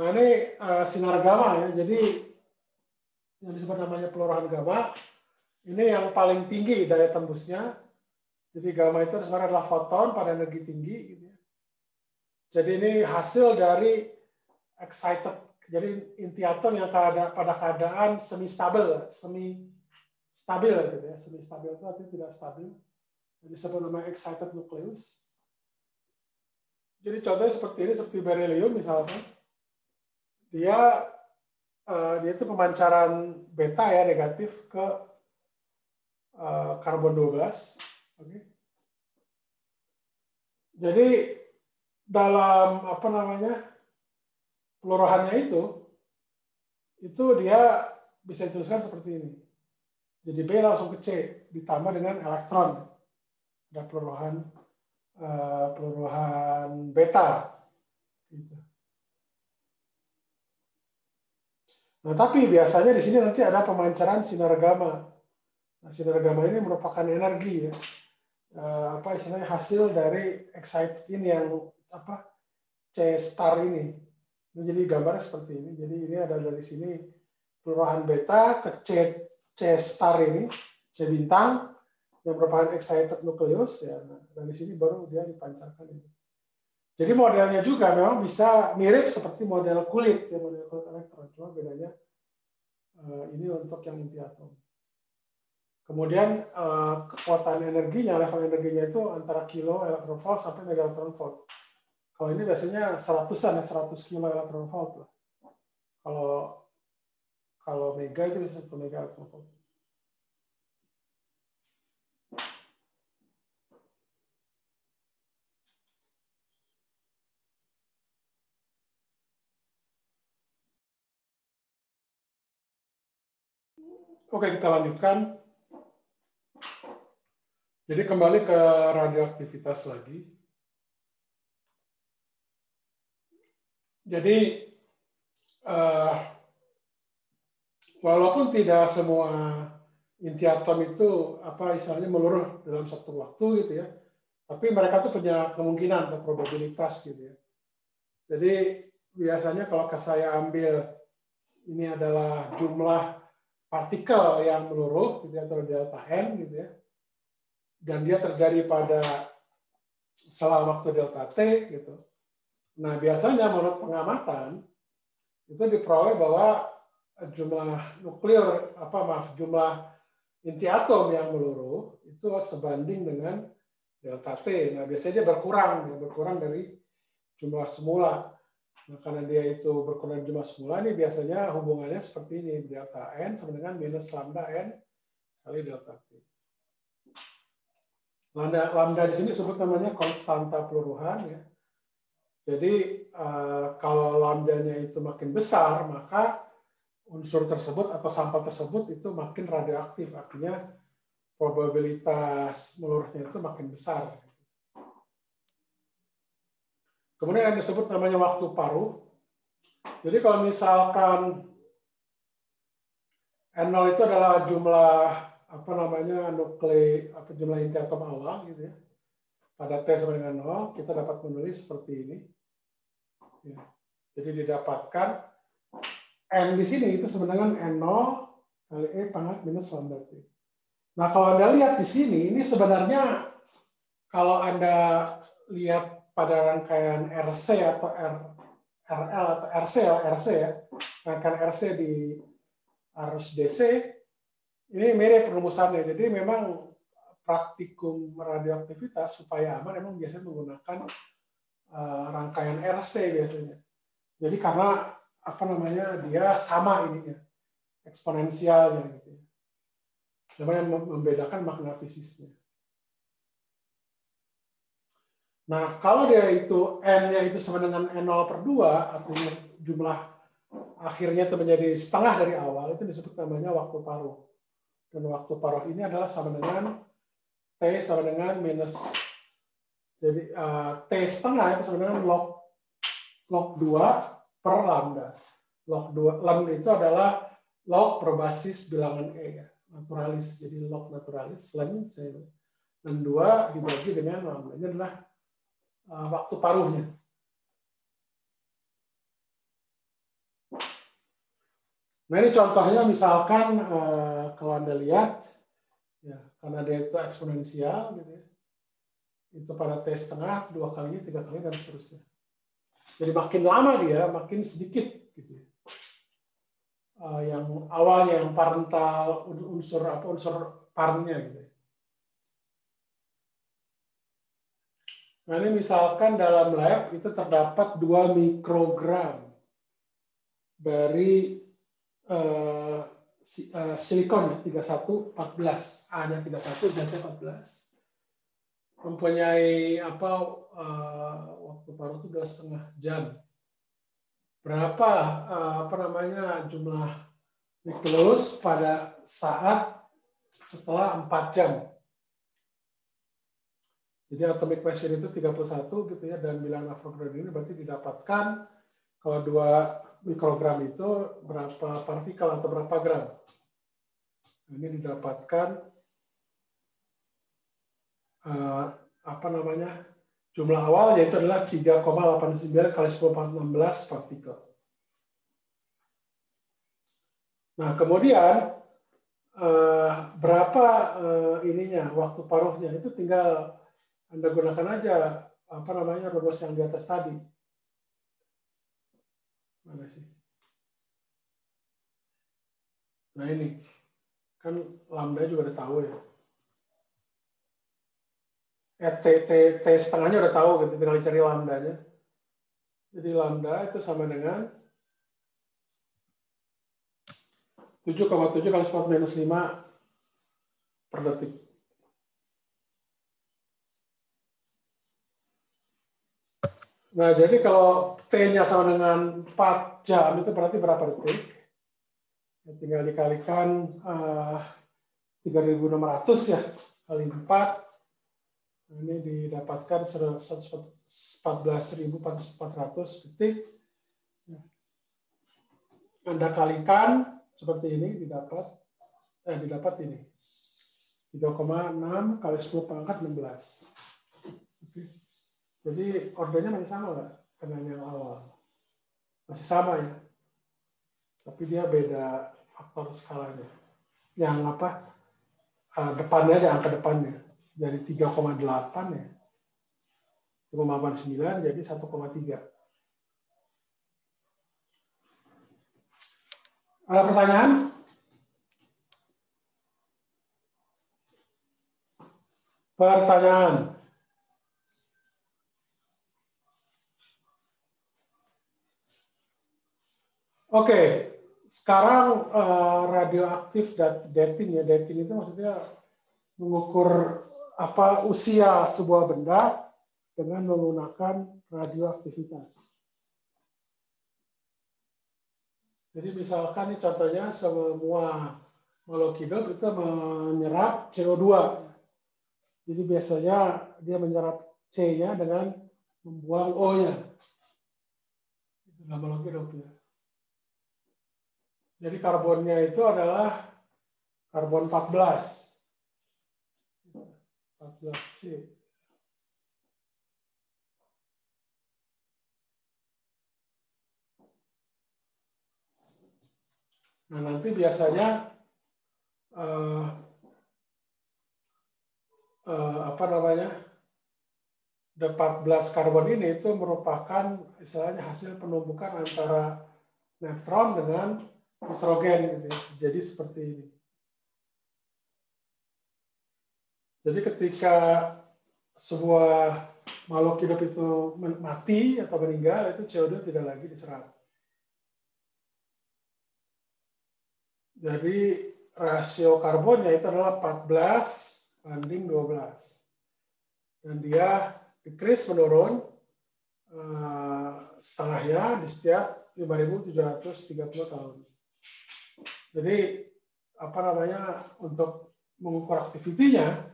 Nah, ini sinar gamma ya. Jadi yang disebut namanya peluruhan gamma. Ini yang paling tinggi daya tembusnya. Jadi gamma itu sebenarnya adalah foton pada energi tinggi. Gitu ya. Jadi ini hasil dari excited. Jadi inti atom yang pada keadaan semi stabil gitu ya. Semi stabil itu artinya tidak stabil. Jadi disebut namanya excited nucleus. Jadi contohnya seperti ini, seperti berilium misalkan. Dia itu pemancaran beta ya, negatif ke karbon 12. Oke. Jadi dalam peluruhannya itu dia bisa dituliskan seperti ini. Jadi B langsung ke C ditambah dengan elektron. Ada peluruhan beta. Gitu. Nah, tapi biasanya di sini nanti ada pemancaran sinar gamma. Nah, sinar gamma ini merupakan energi ya. Apa istilahnya hasil dari excited ini yang apa C star ini. Jadi gambarnya seperti ini. Jadi ini ada dari sini pelurahan beta ke C star ini, C bintang yang merupakan excited nucleus ya. Nah, dari sini baru dia dipancarkan ini. Jadi modelnya juga memang bisa mirip seperti model kulit ya, model kulit elektron. Cuma bedanya ini untuk yang inti atom. Kemudian kekuatan energinya, level energinya itu antara kilo elektron volt sampai mega elektron volt. Kalau ini biasanya 100-an ya, 100 kilo elektron volt lah. Kalau mega itu bisa 1 mega elektron volt. Oke, kita lanjutkan. Jadi kembali ke radioaktivitas lagi. Jadi walaupun tidak semua inti atom itu apa istilahnya meluruh dalam satu waktu gitu ya, tapi mereka tuh punya kemungkinan atau probabilitas gitu ya. Jadi biasanya kalau saya ambil ini adalah jumlah partikel yang meluruh gitu ya, atau delta n gitu ya, dan dia terjadi pada selang waktu delta t gitu. Nah biasanya menurut pengamatan itu diperoleh bahwa jumlah nuklir jumlah inti atom yang meluruh itu sebanding dengan delta T. Nah, biasanya dia berkurang dari jumlah semula. Nah, karena dia itu berkurang jumlah semula, ini biasanya hubungannya seperti ini, delta N sama dengan minus lambda N kali delta T. Lambda di sini disebut namanya konstanta peluruhan ya. Jadi kalau lambdanya itu makin besar, maka unsur tersebut atau sampel tersebut itu makin radioaktif, artinya probabilitas meluruhnya itu makin besar. Kemudian yang disebut namanya waktu paruh. Jadi kalau misalkan N0 itu adalah jumlah jumlah inti atom awal gitu ya. Pada T sama dengan 0 kita dapat menulis seperti ini. Ya. Jadi didapatkan N di sini itu sama dengan N0 kali E pangkat minus lambda T. Nah, kalau Anda lihat di sini, ini sebenarnya kalau Anda lihat pada rangkaian RC atau RL atau RC ya, rangkaian RC di arus DC, ini mirip rumusannya. Jadi memang praktikum radioaktivitas supaya aman memang biasanya menggunakan rangkaian RC biasanya. Jadi karena dia sama ininya, eksponensialnya gitu. Namanya membedakan makna fisisnya. Nah, kalau dia itu N-nya itu sama dengan N0/2, artinya jumlah akhirnya itu menjadi setengah dari awal, itu disebut namanya waktu paruh. Dan waktu paruh ini adalah sama dengan T sama dengan minus, jadi T setengah itu sama dengan log 2 per lambda. Log 2, lambda itu adalah log berbasis bilangan E ya, naturalis. Jadi log naturalis, lambda 2 dibagi dengan lambda. Ini adalah waktu paruhnya. Nah ini contohnya misalkan kalau Anda lihat, ya karena dia itu eksponensial, gitu ya, itu pada T setengah, 2 kalinya, 3 kalinya, dan seterusnya. Jadi makin lama dia, makin sedikit. Gitu ya. Yang awalnya yang parental, unsur parnya. Gitu ya. Nah ini misalkan dalam lab itu terdapat 2 mikrogram dari silikon 3114, A-nya 31, Z-nya 14. Mempunyai waktu paruh itu 2,5 jam. Berapa jumlah nukleus pada saat setelah 4 jam. Jadi atomic pressure itu 31 gitu ya, dan bilangan Avogadro ini berarti didapatkan kalau 2 mikrogram itu berapa partikel atau berapa gram. Ini didapatkan jumlah awal yaitu adalah 3,89 kali 10⁴ partikel. Nah, kemudian berapa ininya waktu paruhnya itu tinggal Anda gunakan aja rumus yang di atas tadi. Mana sih? Nah, ini kan lambda juga udah tahu ya. T setengahnya udah tahu gitu, tinggal cari lambdanya. Jadi lambda itu sama dengan 7,7 kali 10⁻⁵ per detik. Nah, jadi kalau T-nya sama dengan 4 jam, itu berarti berapa detik? Ya, tinggal dikalikan 3.600 ya, kali 4. Ini didapatkan 14.400 detik. Anda kalikan seperti ini, didapat ini. 3,6 kali 10⁻16. Oke. Jadi ordernya masih sama nggak dengan yang awal? Masih sama ya. Tapi dia beda faktor skalanya. Yang depannya aja, angka depannya. Dari 3,8 ya. 3,89 jadi 1,3. Ada pertanyaan? Pertanyaan. Oke, sekarang radioaktif dating ya. Dating itu maksudnya mengukur usia sebuah benda dengan menggunakan radioaktivitas. Jadi misalkan ini contohnya semua makhluk hidup itu menyerap CO2. Jadi biasanya dia menyerap C-nya dengan membuang O-nya. Itu makhluk hidup ya. Jadi karbonnya itu adalah karbon 14. 14C. Nah, nanti biasanya the 14 karbon ini itu merupakan istilahnya hasil penumbukan antara neutron dengan nitrogen gitu ya. Jadi seperti ini. Jadi ketika sebuah makhluk hidup itu mati atau meninggal, itu CO2 tidak lagi diserap. Jadi rasio karbonnya itu adalah 14:12. Dan dia decrease menurun setengahnya di setiap 5.730 tahun. Jadi untuk mengukur aktivitinya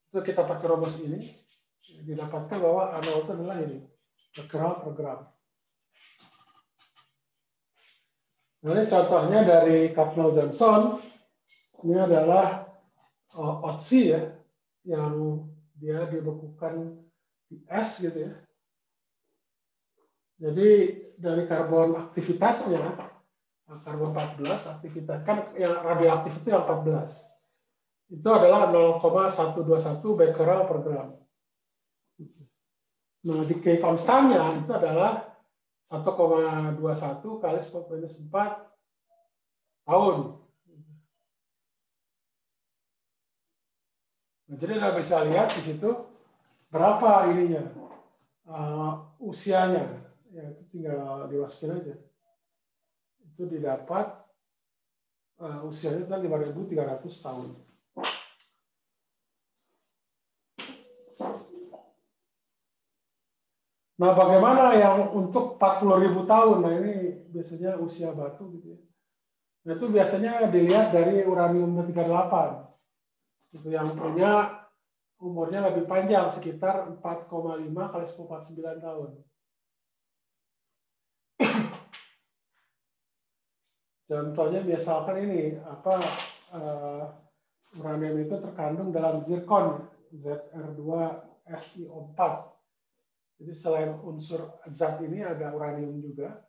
itu kita pakai rumus ini, didapatkan bahwa ano itu adalah ini, becquerel per gram. Nah, ini contohnya dari Kapnell-Johnson. Ini adalah OTC ya, yang dia dibekukan di es gitu ya. Jadi dari karbon aktivitasnya, karbon 14 aktivitas kan yang radioaktif itu yang 14. Itu adalah 0,121 becquerel per gram. Nah, decay konstannya itu adalah 1,21 kali 10⁴ tahun. Nah, jadi Anda bisa lihat di situ berapa ininya, usianya. Ya, itu tinggal dimasukin aja. Itu didapat usianya itu 5.300 tahun. Nah, bagaimana yang untuk 40.000 tahun? Nah, ini biasanya usia batu gitu ya. Nah, itu biasanya dilihat dari uranium-238. Itu yang punya umurnya lebih panjang, sekitar 4,5 kali 10⁴ tahun. Contohnya misalkan ini apa uranium itu terkandung dalam zirkon Zr2SiO4. Jadi selain unsur zat ini ada uranium juga.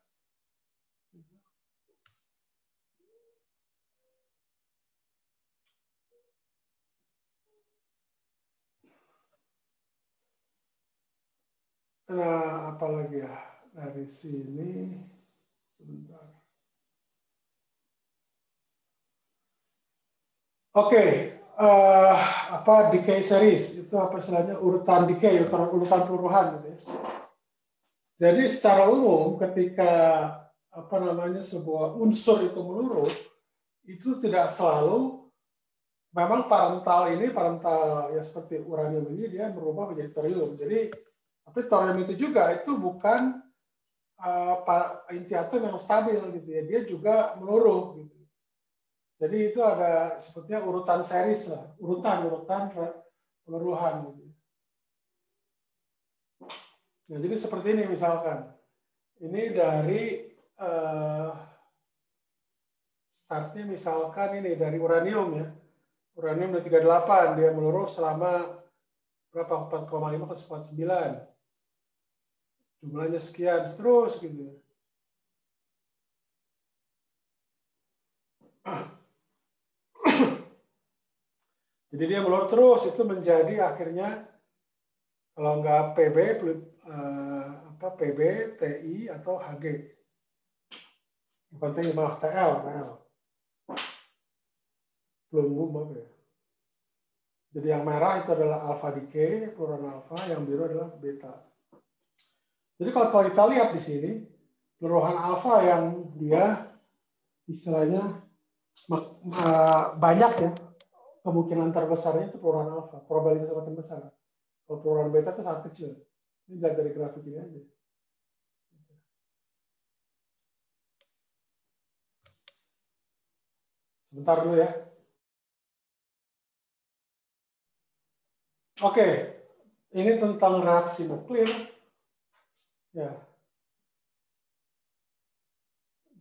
Nah, apalagi ya dari sini sebentar. Oke, apa decay series itu apa istilahnya urutan decay, urutan peluruhan gitu ya. Jadi secara umum ketika apa namanya sebuah unsur itu meluruh itu tidak selalu memang parental ya seperti uranium ini dia berubah menjadi thorium. Jadi tapi thorium itu juga itu bukan inti atom yang stabil gitu ya, dia juga meluruh gitu. Jadi itu ada sebetulnya urutan series lah, urutan peluruhan gitu. Nah, jadi seperti ini misalkan. Ini dari startnya misalkan ini dari uranium ya. Uranium 238 dia meluruh selama berapa 4,5 ke 49. Jumlahnya sekian terus gitu. Jadi dia meluruh terus itu menjadi akhirnya kalau nggak PB PB, TI atau HG. Yang penting maaf TL. Belum apa ya. Jadi yang merah itu adalah alpha decay, peluruhan alpha, yang biru adalah beta. Jadi kalau kita lihat di sini, peluruhan alpha yang dia istilahnya banyak ya, kemungkinan terbesarnya itu peluruhan alpha, probabilitas semakin besar. Kalau peluruhan beta itu sangat kecil. Ini lihat dari grafik ini aja. Sebentar dulu ya. Oke, ini tentang reaksi nuklir. Ya.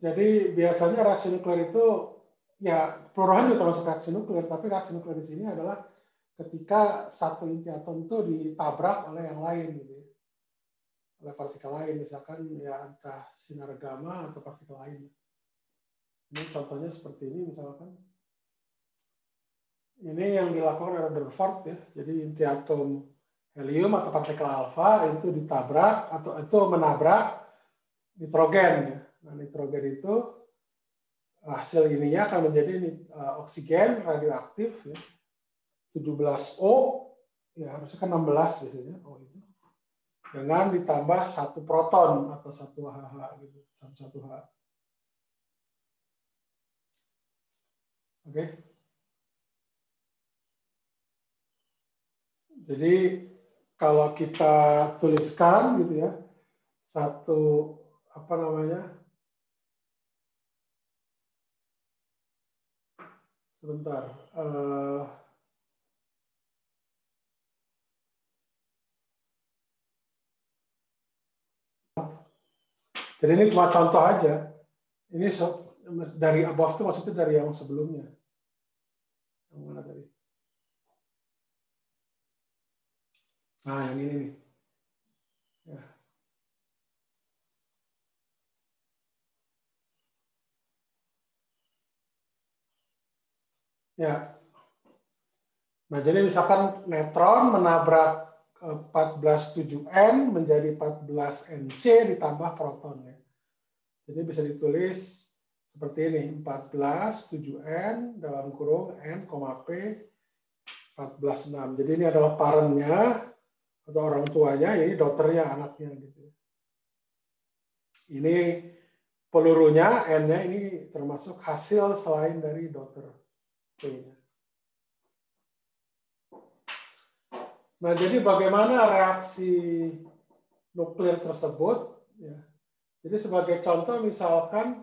Jadi biasanya reaksi nuklir itu ya peluruhan juga termasuk reaksi nuklir, tapi reaksi nuklir di sini adalah ketika satu inti atom itu ditabrak oleh yang lain, gitu ya. Oleh partikel lain, misalkan ya entah sinar gamma atau partikel lain. Ini contohnya seperti ini misalkan. Ini yang dilakukan oleh Rutherford ya. Jadi inti atom helium atau partikel alfa itu ditabrak atau itu menabrak nitrogen ya. Nah, nitrogen itu hasil ininya akan menjadi oksigen radioaktif ya. 17O ya harusnya kan 16 biasanya O itu. Dengan ditambah satu proton atau satu HH gitu, satu H. Oke. Jadi kalau kita tuliskan gitu ya, satu apa namanya? Sebentar. Jadi ini cuma contoh aja. Ini dari above itu maksudnya dari yang sebelumnya. Yang mana tadi? Nah, yang ini nih. Ya. Ya. Nah, jadi misalkan neutron menabrak 14,7N menjadi 14Nc ditambah proton ya. Jadi bisa ditulis seperti ini, 14,7N dalam kurung N, P 14,6. Jadi ini adalah parennya atau orang tuanya, ini daughternya, anaknya gitu. Ini pelurunya, N-nya ini termasuk hasil selain dari daughter P-nya. Nah, jadi bagaimana reaksi nuklir tersebut? Ya. Jadi sebagai contoh misalkan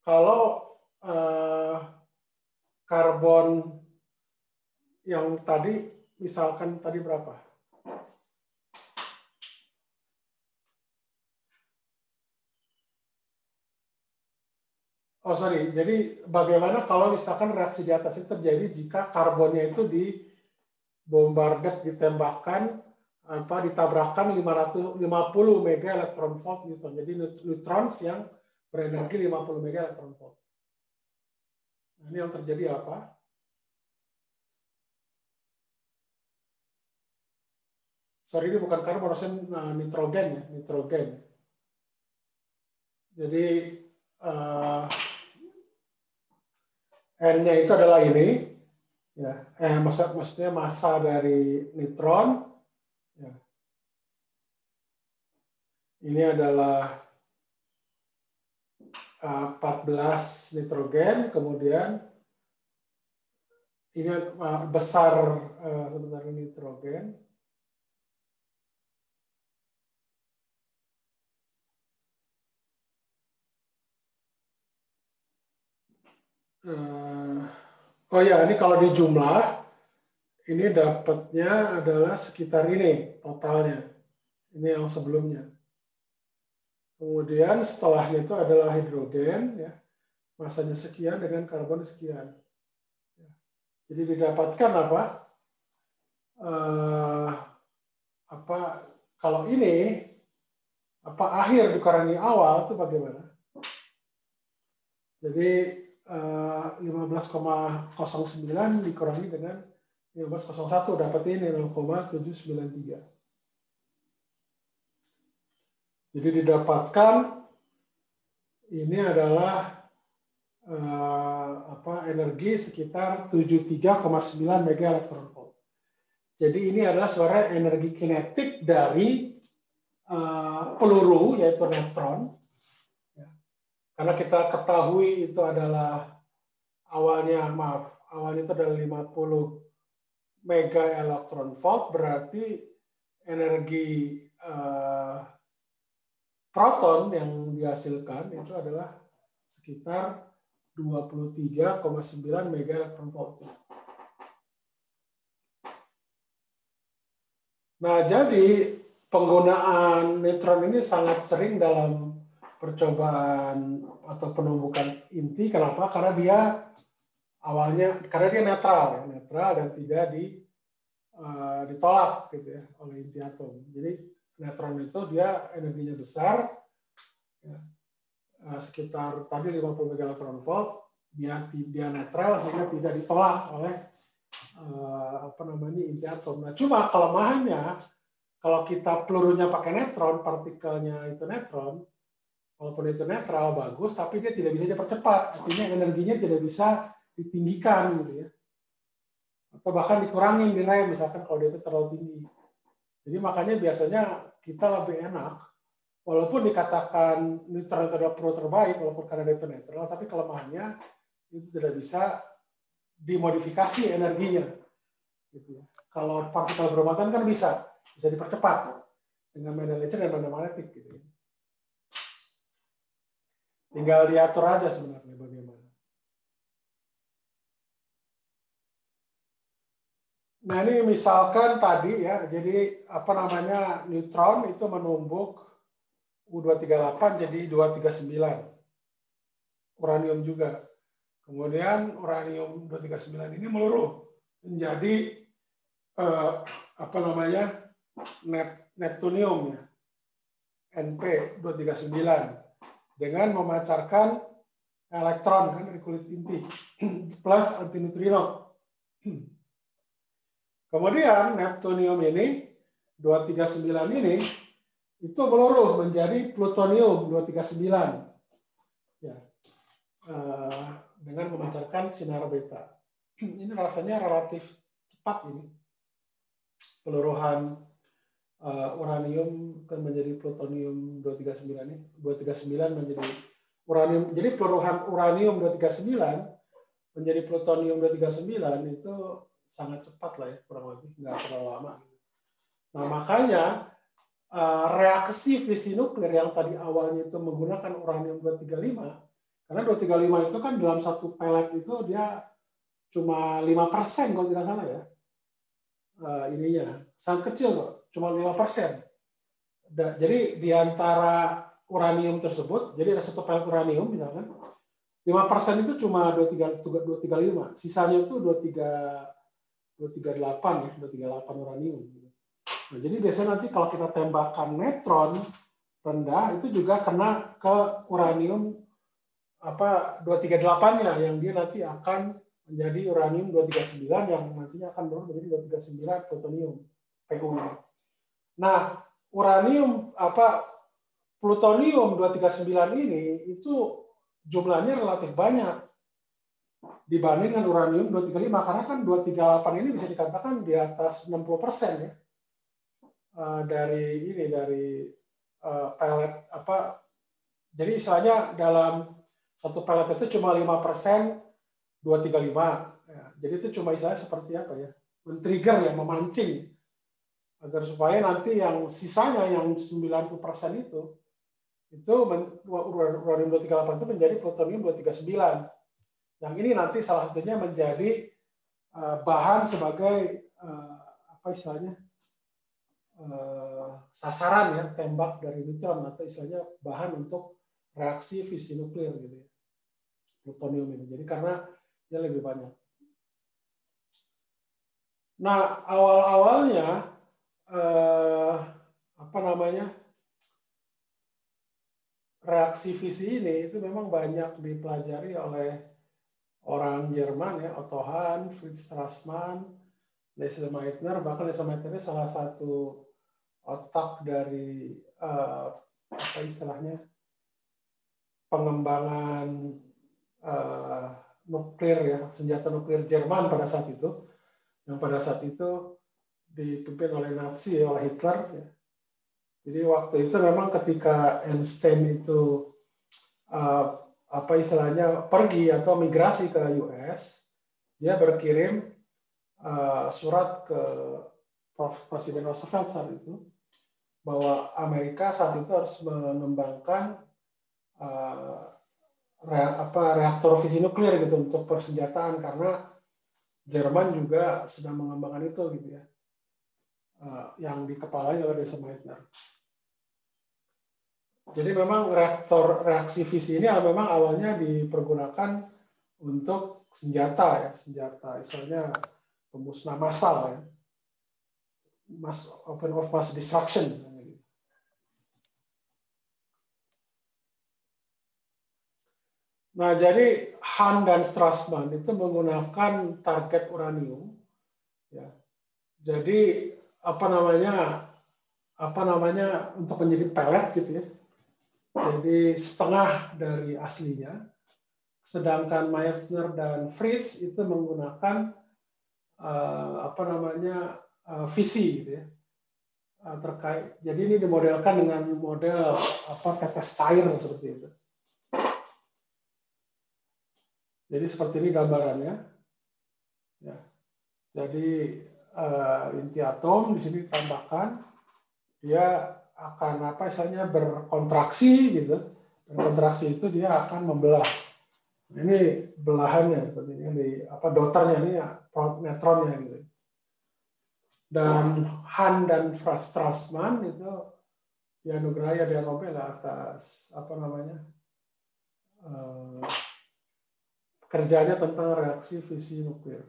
kalau karbon yang tadi, misalkan tadi berapa? Oh sorry, jadi bagaimana kalau misalkan reaksi di atas itu terjadi jika karbonnya itu dibombardir, ditembakkan, ditabrakkan 550 mega elektron volt Newton. Jadi neutron yang berenergi 50 mega elektron volt. Nah, ini yang terjadi apa? Sorry, ini bukan karbon, harusnya nitrogen ya, nitrogen. Jadi N-nya itu adalah ini, ya, maksudnya massa dari neutron. Ya. Ini adalah 14 nitrogen, kemudian ini besar sebentar nitrogen. Oh ya, ini kalau di jumlah, ini dapatnya adalah sekitar ini totalnya. Ini yang sebelumnya. Kemudian setelahnya itu adalah hidrogen, ya, masanya sekian dengan karbon sekian. Jadi didapatkan kalau ini akhir dikurangi awal itu bagaimana? Jadi 15,09 dikurangi dengan 15,01 dapat ini 0,793. Jadi didapatkan ini adalah energi sekitar 73,9 mega elektron volt. Jadi ini adalah sebenarnya energi kinetik dari peluru yaitu neutron. Karena kita ketahui itu adalah awalnya itu adalah 50 mega elektron volt, berarti energi proton yang dihasilkan itu adalah sekitar 23,9 mega elektron volt. Nah, jadi penggunaan neutron ini sangat sering dalam percobaan atau penumbukan inti. Kenapa? Karena dia netral dan tidak ditolak gitu ya oleh inti atom. Jadi neutron itu dia energinya besar, ya, sekitar tadi 50 mega elektron volt, dia netral sehingga tidak ditolak oleh inti atom. Nah, cuma kelemahannya kalau kita pelurunya pakai neutron, partikelnya itu neutron. Walaupun itu netral bagus, tapi dia tidak bisa dipercepat. Artinya energinya tidak bisa ditinggikan, gitu ya. Atau bahkan dikurangin di rem, misalkan kalau dia itu terlalu tinggi. Jadi makanya biasanya kita lebih enak, walaupun dikatakan neutron itu adalah peluru terbaik, walaupun karena dia itu netral, tapi kelemahannya itu tidak bisa dimodifikasi energinya. Gitu ya. Kalau partikel bermuatan kan bisa dipercepat dengan medan laser dan medan magnetik, gitu ya. Tinggal diatur aja sebenarnya bagaimana. Nah ini misalkan tadi ya, jadi neutron itu menumbuk U238 jadi 239. Uranium juga. Kemudian uranium 239 ini meluruh menjadi neptunium ya. NP239 dengan memancarkan elektron kan dari kulit inti plus antineutrino. Kemudian neptunium ini 239 ini itu meluruh menjadi plutonium 239 ya, dengan memancarkan sinar beta. Ini rasanya relatif cepat ini peluruhan uranium kan menjadi plutonium 239 ini 239 menjadi uranium. Jadi peluruhan uranium 239 menjadi plutonium 239 itu sangat cepat lah ya, kurang lebih nggak terlalu lama. Nah makanya reaksi fisi nuklir yang tadi awalnya itu menggunakan uranium 235, karena 235 itu kan dalam satu pelet itu dia cuma 5% kalau tidak salah ya. Ininya sangat kecil kok, cuma 5%. Jadi di antara uranium tersebut, jadi ada satu pelet uranium misalkan, 5% itu cuma 235, sisanya itu 238 ya, 238 uranium. Nah, jadi biasanya nanti kalau kita tembakkan neutron rendah itu juga kena ke uranium 238-nya yang dia nanti akan menjadi uranium 239 yang nantinya akan berubah menjadi 239 plutonium PU. Nah, plutonium 239 ini itu jumlahnya relatif banyak dibanding dengan uranium 235 karena kan 238 ini bisa dikatakan di atas 60% ya. Dari pellet jadi istilahnya dalam satu pellet itu cuma 5% 235. Ya, jadi itu cuma istilahnya seperti apa ya? Men-trigger ya, memancing agar supaya nanti yang sisanya yang 90% itu uranium 238 itu menjadi plutonium 239. Yang ini nanti salah satunya menjadi bahan sebagai sasaran ya, tembak dari neutron atau istilahnya bahan untuk reaksi fisi nuklir gitu ya. Plutonium ini. Jadi karena dia lebih banyak. Nah, awal-awalnya reaksi fisi ini itu memang banyak dipelajari oleh orang Jerman ya, Otto Hahn, Fritz Strassmann, Lise Meitner. Bahkan Lise Meitner ini salah satu otak dari pengembangan nuklir ya, senjata nuklir Jerman pada saat itu, yang pada saat itu dipimpin oleh Nazi ya, oleh Hitler ya. Jadi waktu itu memang ketika Einstein itu pergi atau migrasi ke US, dia berkirim surat ke Presiden Roosevelt saat itu bahwa Amerika saat itu harus mengembangkan reaktor fisi nuklir gitu untuk persenjataan karena Jerman juga sedang mengembangkan itu gitu ya, yang dikepalai oleh Lise Meitner. Jadi memang reaksi fisi ini memang awalnya dipergunakan untuk senjata misalnya pemusnah massal ya, open of mass destruction. Nah, jadi Hahn dan Strassmann itu menggunakan target uranium ya. Jadi untuk menjadi pellet gitu ya. Jadi setengah dari aslinya. Sedangkan Meitner dan Fritz itu menggunakan fisi gitu ya. Terkait. Jadi ini dimodelkan dengan model tetes cair seperti itu. Jadi seperti ini gambarannya. Ya. Jadi inti atom di sini ditambahkan, dia akan berkontraksi gitu. Berkontraksi itu dia akan membelah. Ini belahannya seperti ini, doternya ini ya, neutronnya gitu. Dan Hahn dan Strassmann itu dianugerahi hadiah Nobel atas kerjanya tentang reaksi fisi nuklir.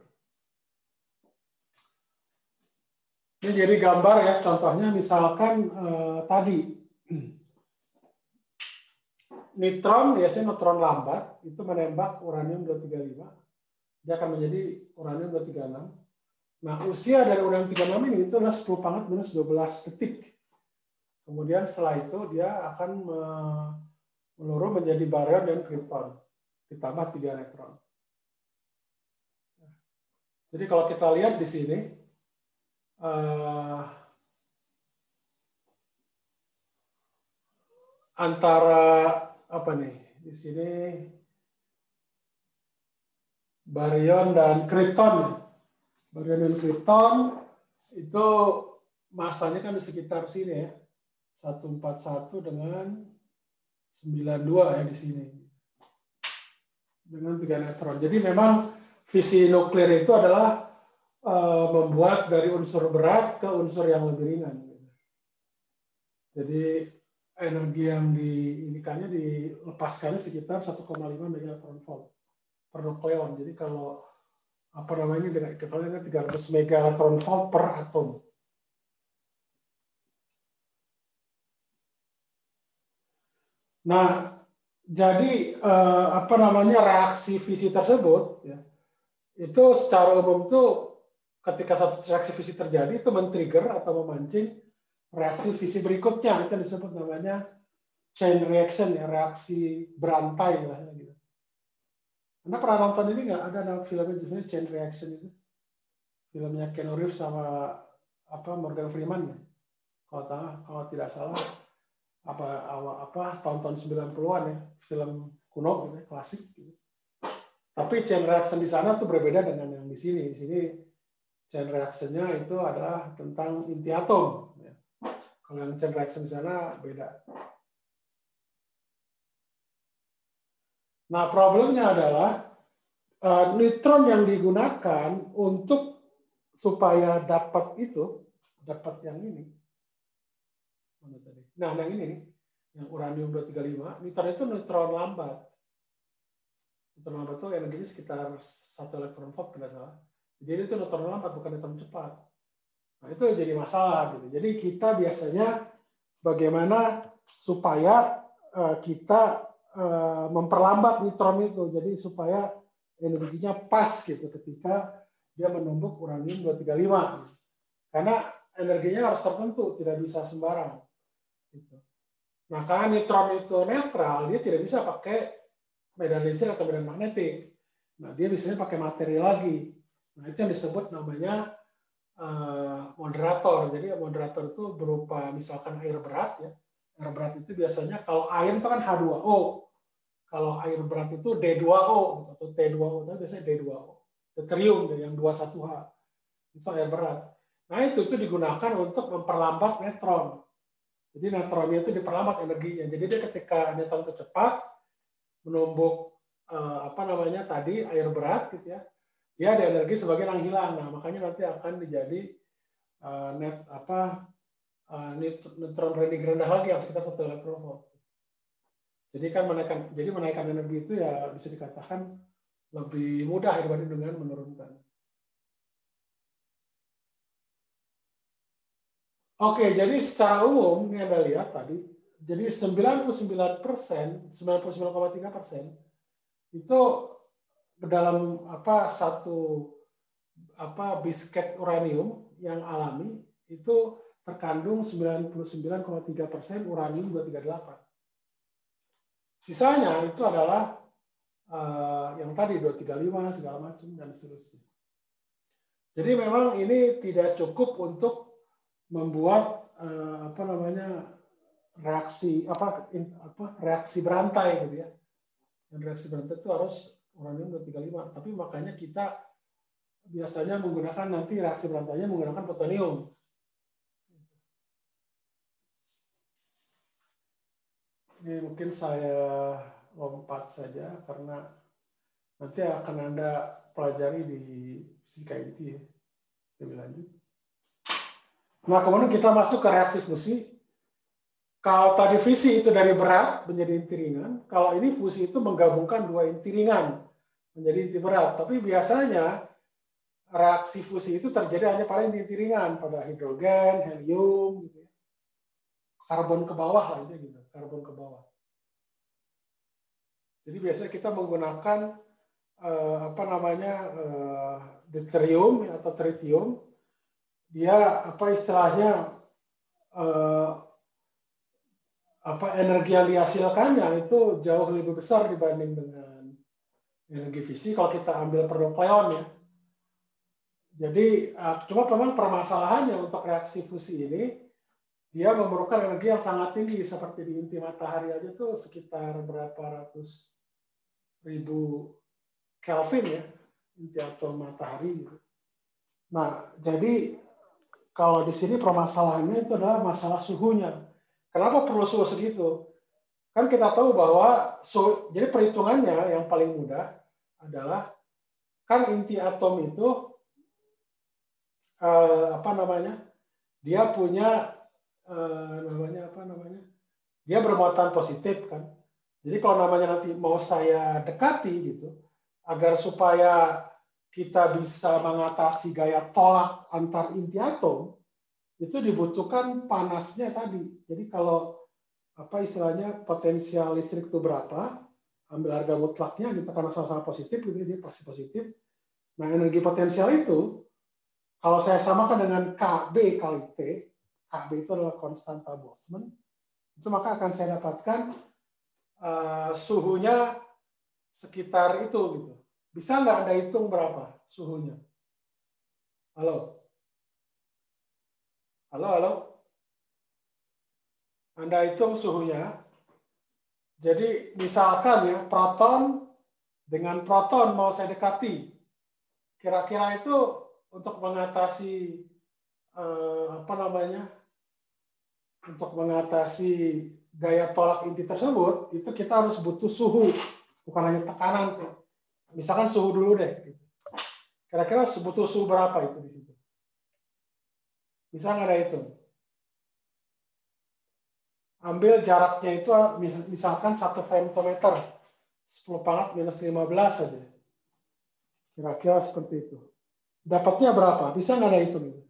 Ini jadi gambar ya, contohnya misalkan tadi neutron, biasanya neutron lambat itu menembak uranium 235, dia akan menjadi uranium 236. Nah, usia dari uranium 36 ini itu adalah 10 pangkat minus 12 detik. Kemudian setelah itu dia akan menurun menjadi baryon dan krypton, ditambah 3 neutron. Jadi kalau kita lihat di sini, antara di sini baryon dan krypton. Baryon dan krypton itu masanya kan di sekitar sini ya. 141 dengan 92 ya di sini. Dengan 3 neutron. Jadi memang fisi nuklir itu adalah membuat dari unsur berat ke unsur yang lebih ringan. Jadi energi yang dilepaskannya sekitar 1,5 megaton volt per nukleon. Jadi kalau apa namanya dengan ekuivalennya 300 megaton volt per atom. Nah, jadi apa namanya reaksi fisi tersebut ya, itu secara umum itu ketika satu reaksi fisi terjadi itu men-trigger atau memancing reaksi fisi berikutnya, itu disebut namanya chain reaction ya, reaksi berantai lah gitu. Anda pernah nonton ini nggak? Ada filmnya judulnya Chain Reaction itu, filmnya Keanu Reeves sama Morgan Freeman ya. Kalau tidak salah tahun-tahun 90-an ya, film kuno gitu, klasik gitu. Tapi chain reaction di sana tuh berbeda dengan yang di sini. Di sini chain reaction-nya itu adalah tentang inti atom ya. Kalau yang chain reaction di sana beda. Nah, problemnya adalah neutron yang digunakan untuk supaya dapat yang ini. Nah, yang ini nih, yang uranium 235, neutron itu neutron lambat. Neutron lambat itu energinya sekitar 1 elektron volt tidak salah. Jadi itu neutron lambat, bukan neutron cepat. Nah, itu jadi masalah gitu. Jadi kita biasanya bagaimana supaya kita memperlambat neutron itu, jadi supaya energinya pas gitu ketika dia menumbuk uranium 235. Karena energinya harus tertentu, tidak bisa sembarang. Nah, karena neutron itu netral, dia tidak bisa pakai medan listrik atau medan magnetik. Nah, dia biasanya pakai materi lagi. Nah, itu yang disebut namanya moderator. Jadi moderator itu berupa misalkan air berat ya. Air berat itu biasanya kalau air itu kan H2O. Kalau air berat itu D2O atau T2O, itu biasanya D2O. Deuterium yang 21H. Itu air berat. Nah, itu digunakan untuk memperlambat neutron. Jadi neutronnya itu diperlambat energinya. Jadi dia ketika neutron itu cepat menumbuk tadi air berat gitu ya, dia ada energi sebagian yang hilang. Nah, makanya nanti akan menjadi neutron rending rendah lagi yang sekitar 1 elektron volt. Jadi kan menaikkan energi itu ya bisa dikatakan lebih mudah dibanding dengan menurunkan. Oke, jadi secara umum ini Anda lihat tadi, jadi 99%, 99,3% itu dalam satu bisket uranium yang alami itu terkandung 99,3% uranium 238. Sisanya itu adalah yang tadi 235 segala macam dan seterusnya. Jadi memang ini tidak cukup untuk membuat reaksi berantai gitu ya. Dan reaksi berantai itu harus uranium 235. Tapi makanya kita biasanya menggunakan nanti reaksi berantainya menggunakan plutonium. Ini mungkin saya lompat saja karena nanti akan Anda pelajari di fisika inti ya, lebih lanjut. Nah, kemudian kita masuk ke reaksi fusi. Kalau tadi fisi itu dari berat menjadi inti ringan, kalau ini fusi itu menggabungkan dua inti ringan menjadi inti berat. Tapi biasanya reaksi fusi itu terjadi hanya pada inti ringan, pada hidrogen, helium, gitu ya. Karbon ke bawah lah itu gitu, karbon ke bawah. Jadi biasanya kita menggunakan deuterium atau tritium. Dia istilahnya energi yang dihasilkannya itu jauh lebih besar dibanding dengan energi fisi kalau kita ambil per nukleon ya. Jadi cuma memang permasalahannya untuk reaksi fusi ini dia memerlukan energi yang sangat tinggi seperti di inti matahari aja tuh sekitar berapa ratus ribu Kelvin ya inti atom matahari gitu. Nah, jadi kalau di sini permasalahannya itu adalah masalah suhunya. Kenapa perlu suhu segitu? Kan kita tahu bahwa jadi perhitungannya yang paling mudah adalah kan inti atom itu dia punya dia bermuatan positif kan. Jadi kalau namanya nanti mau saya dekati gitu, agar supaya kita bisa mengatasi gaya tolak antar inti atom, itu dibutuhkan panasnya tadi. Jadi kalau apa istilahnya potensial listrik itu berapa, ambil harga mutlaknya gitu karena sama-sama positif gitu dia pasti positif. Nah, energi potensial itu kalau saya samakan dengan KB kali T, KB itu adalah konstanta Boltzmann, itu maka akan saya dapatkan suhunya sekitar itu gitu. Bisa nggak Anda hitung berapa suhunya? Halo? Halo, halo? Anda hitung suhunya. Jadi misalkan ya, proton dengan proton mau saya dekati. Kira-kira itu untuk mengatasi apa namanya? Untuk mengatasi gaya tolak inti tersebut, itu kita harus butuh suhu, bukan hanya tekanan sih. Misalkan suhu dulu deh. Kira-kira butuh suhu berapa itu di situ? Bisa nggak ada hitung? Ambil jaraknya itu misalkan 1 femtometer, 10 pangkat minus 15 saja. Kira-kira seperti itu. Dapatnya berapa? Bisa nggak ada hitung itu?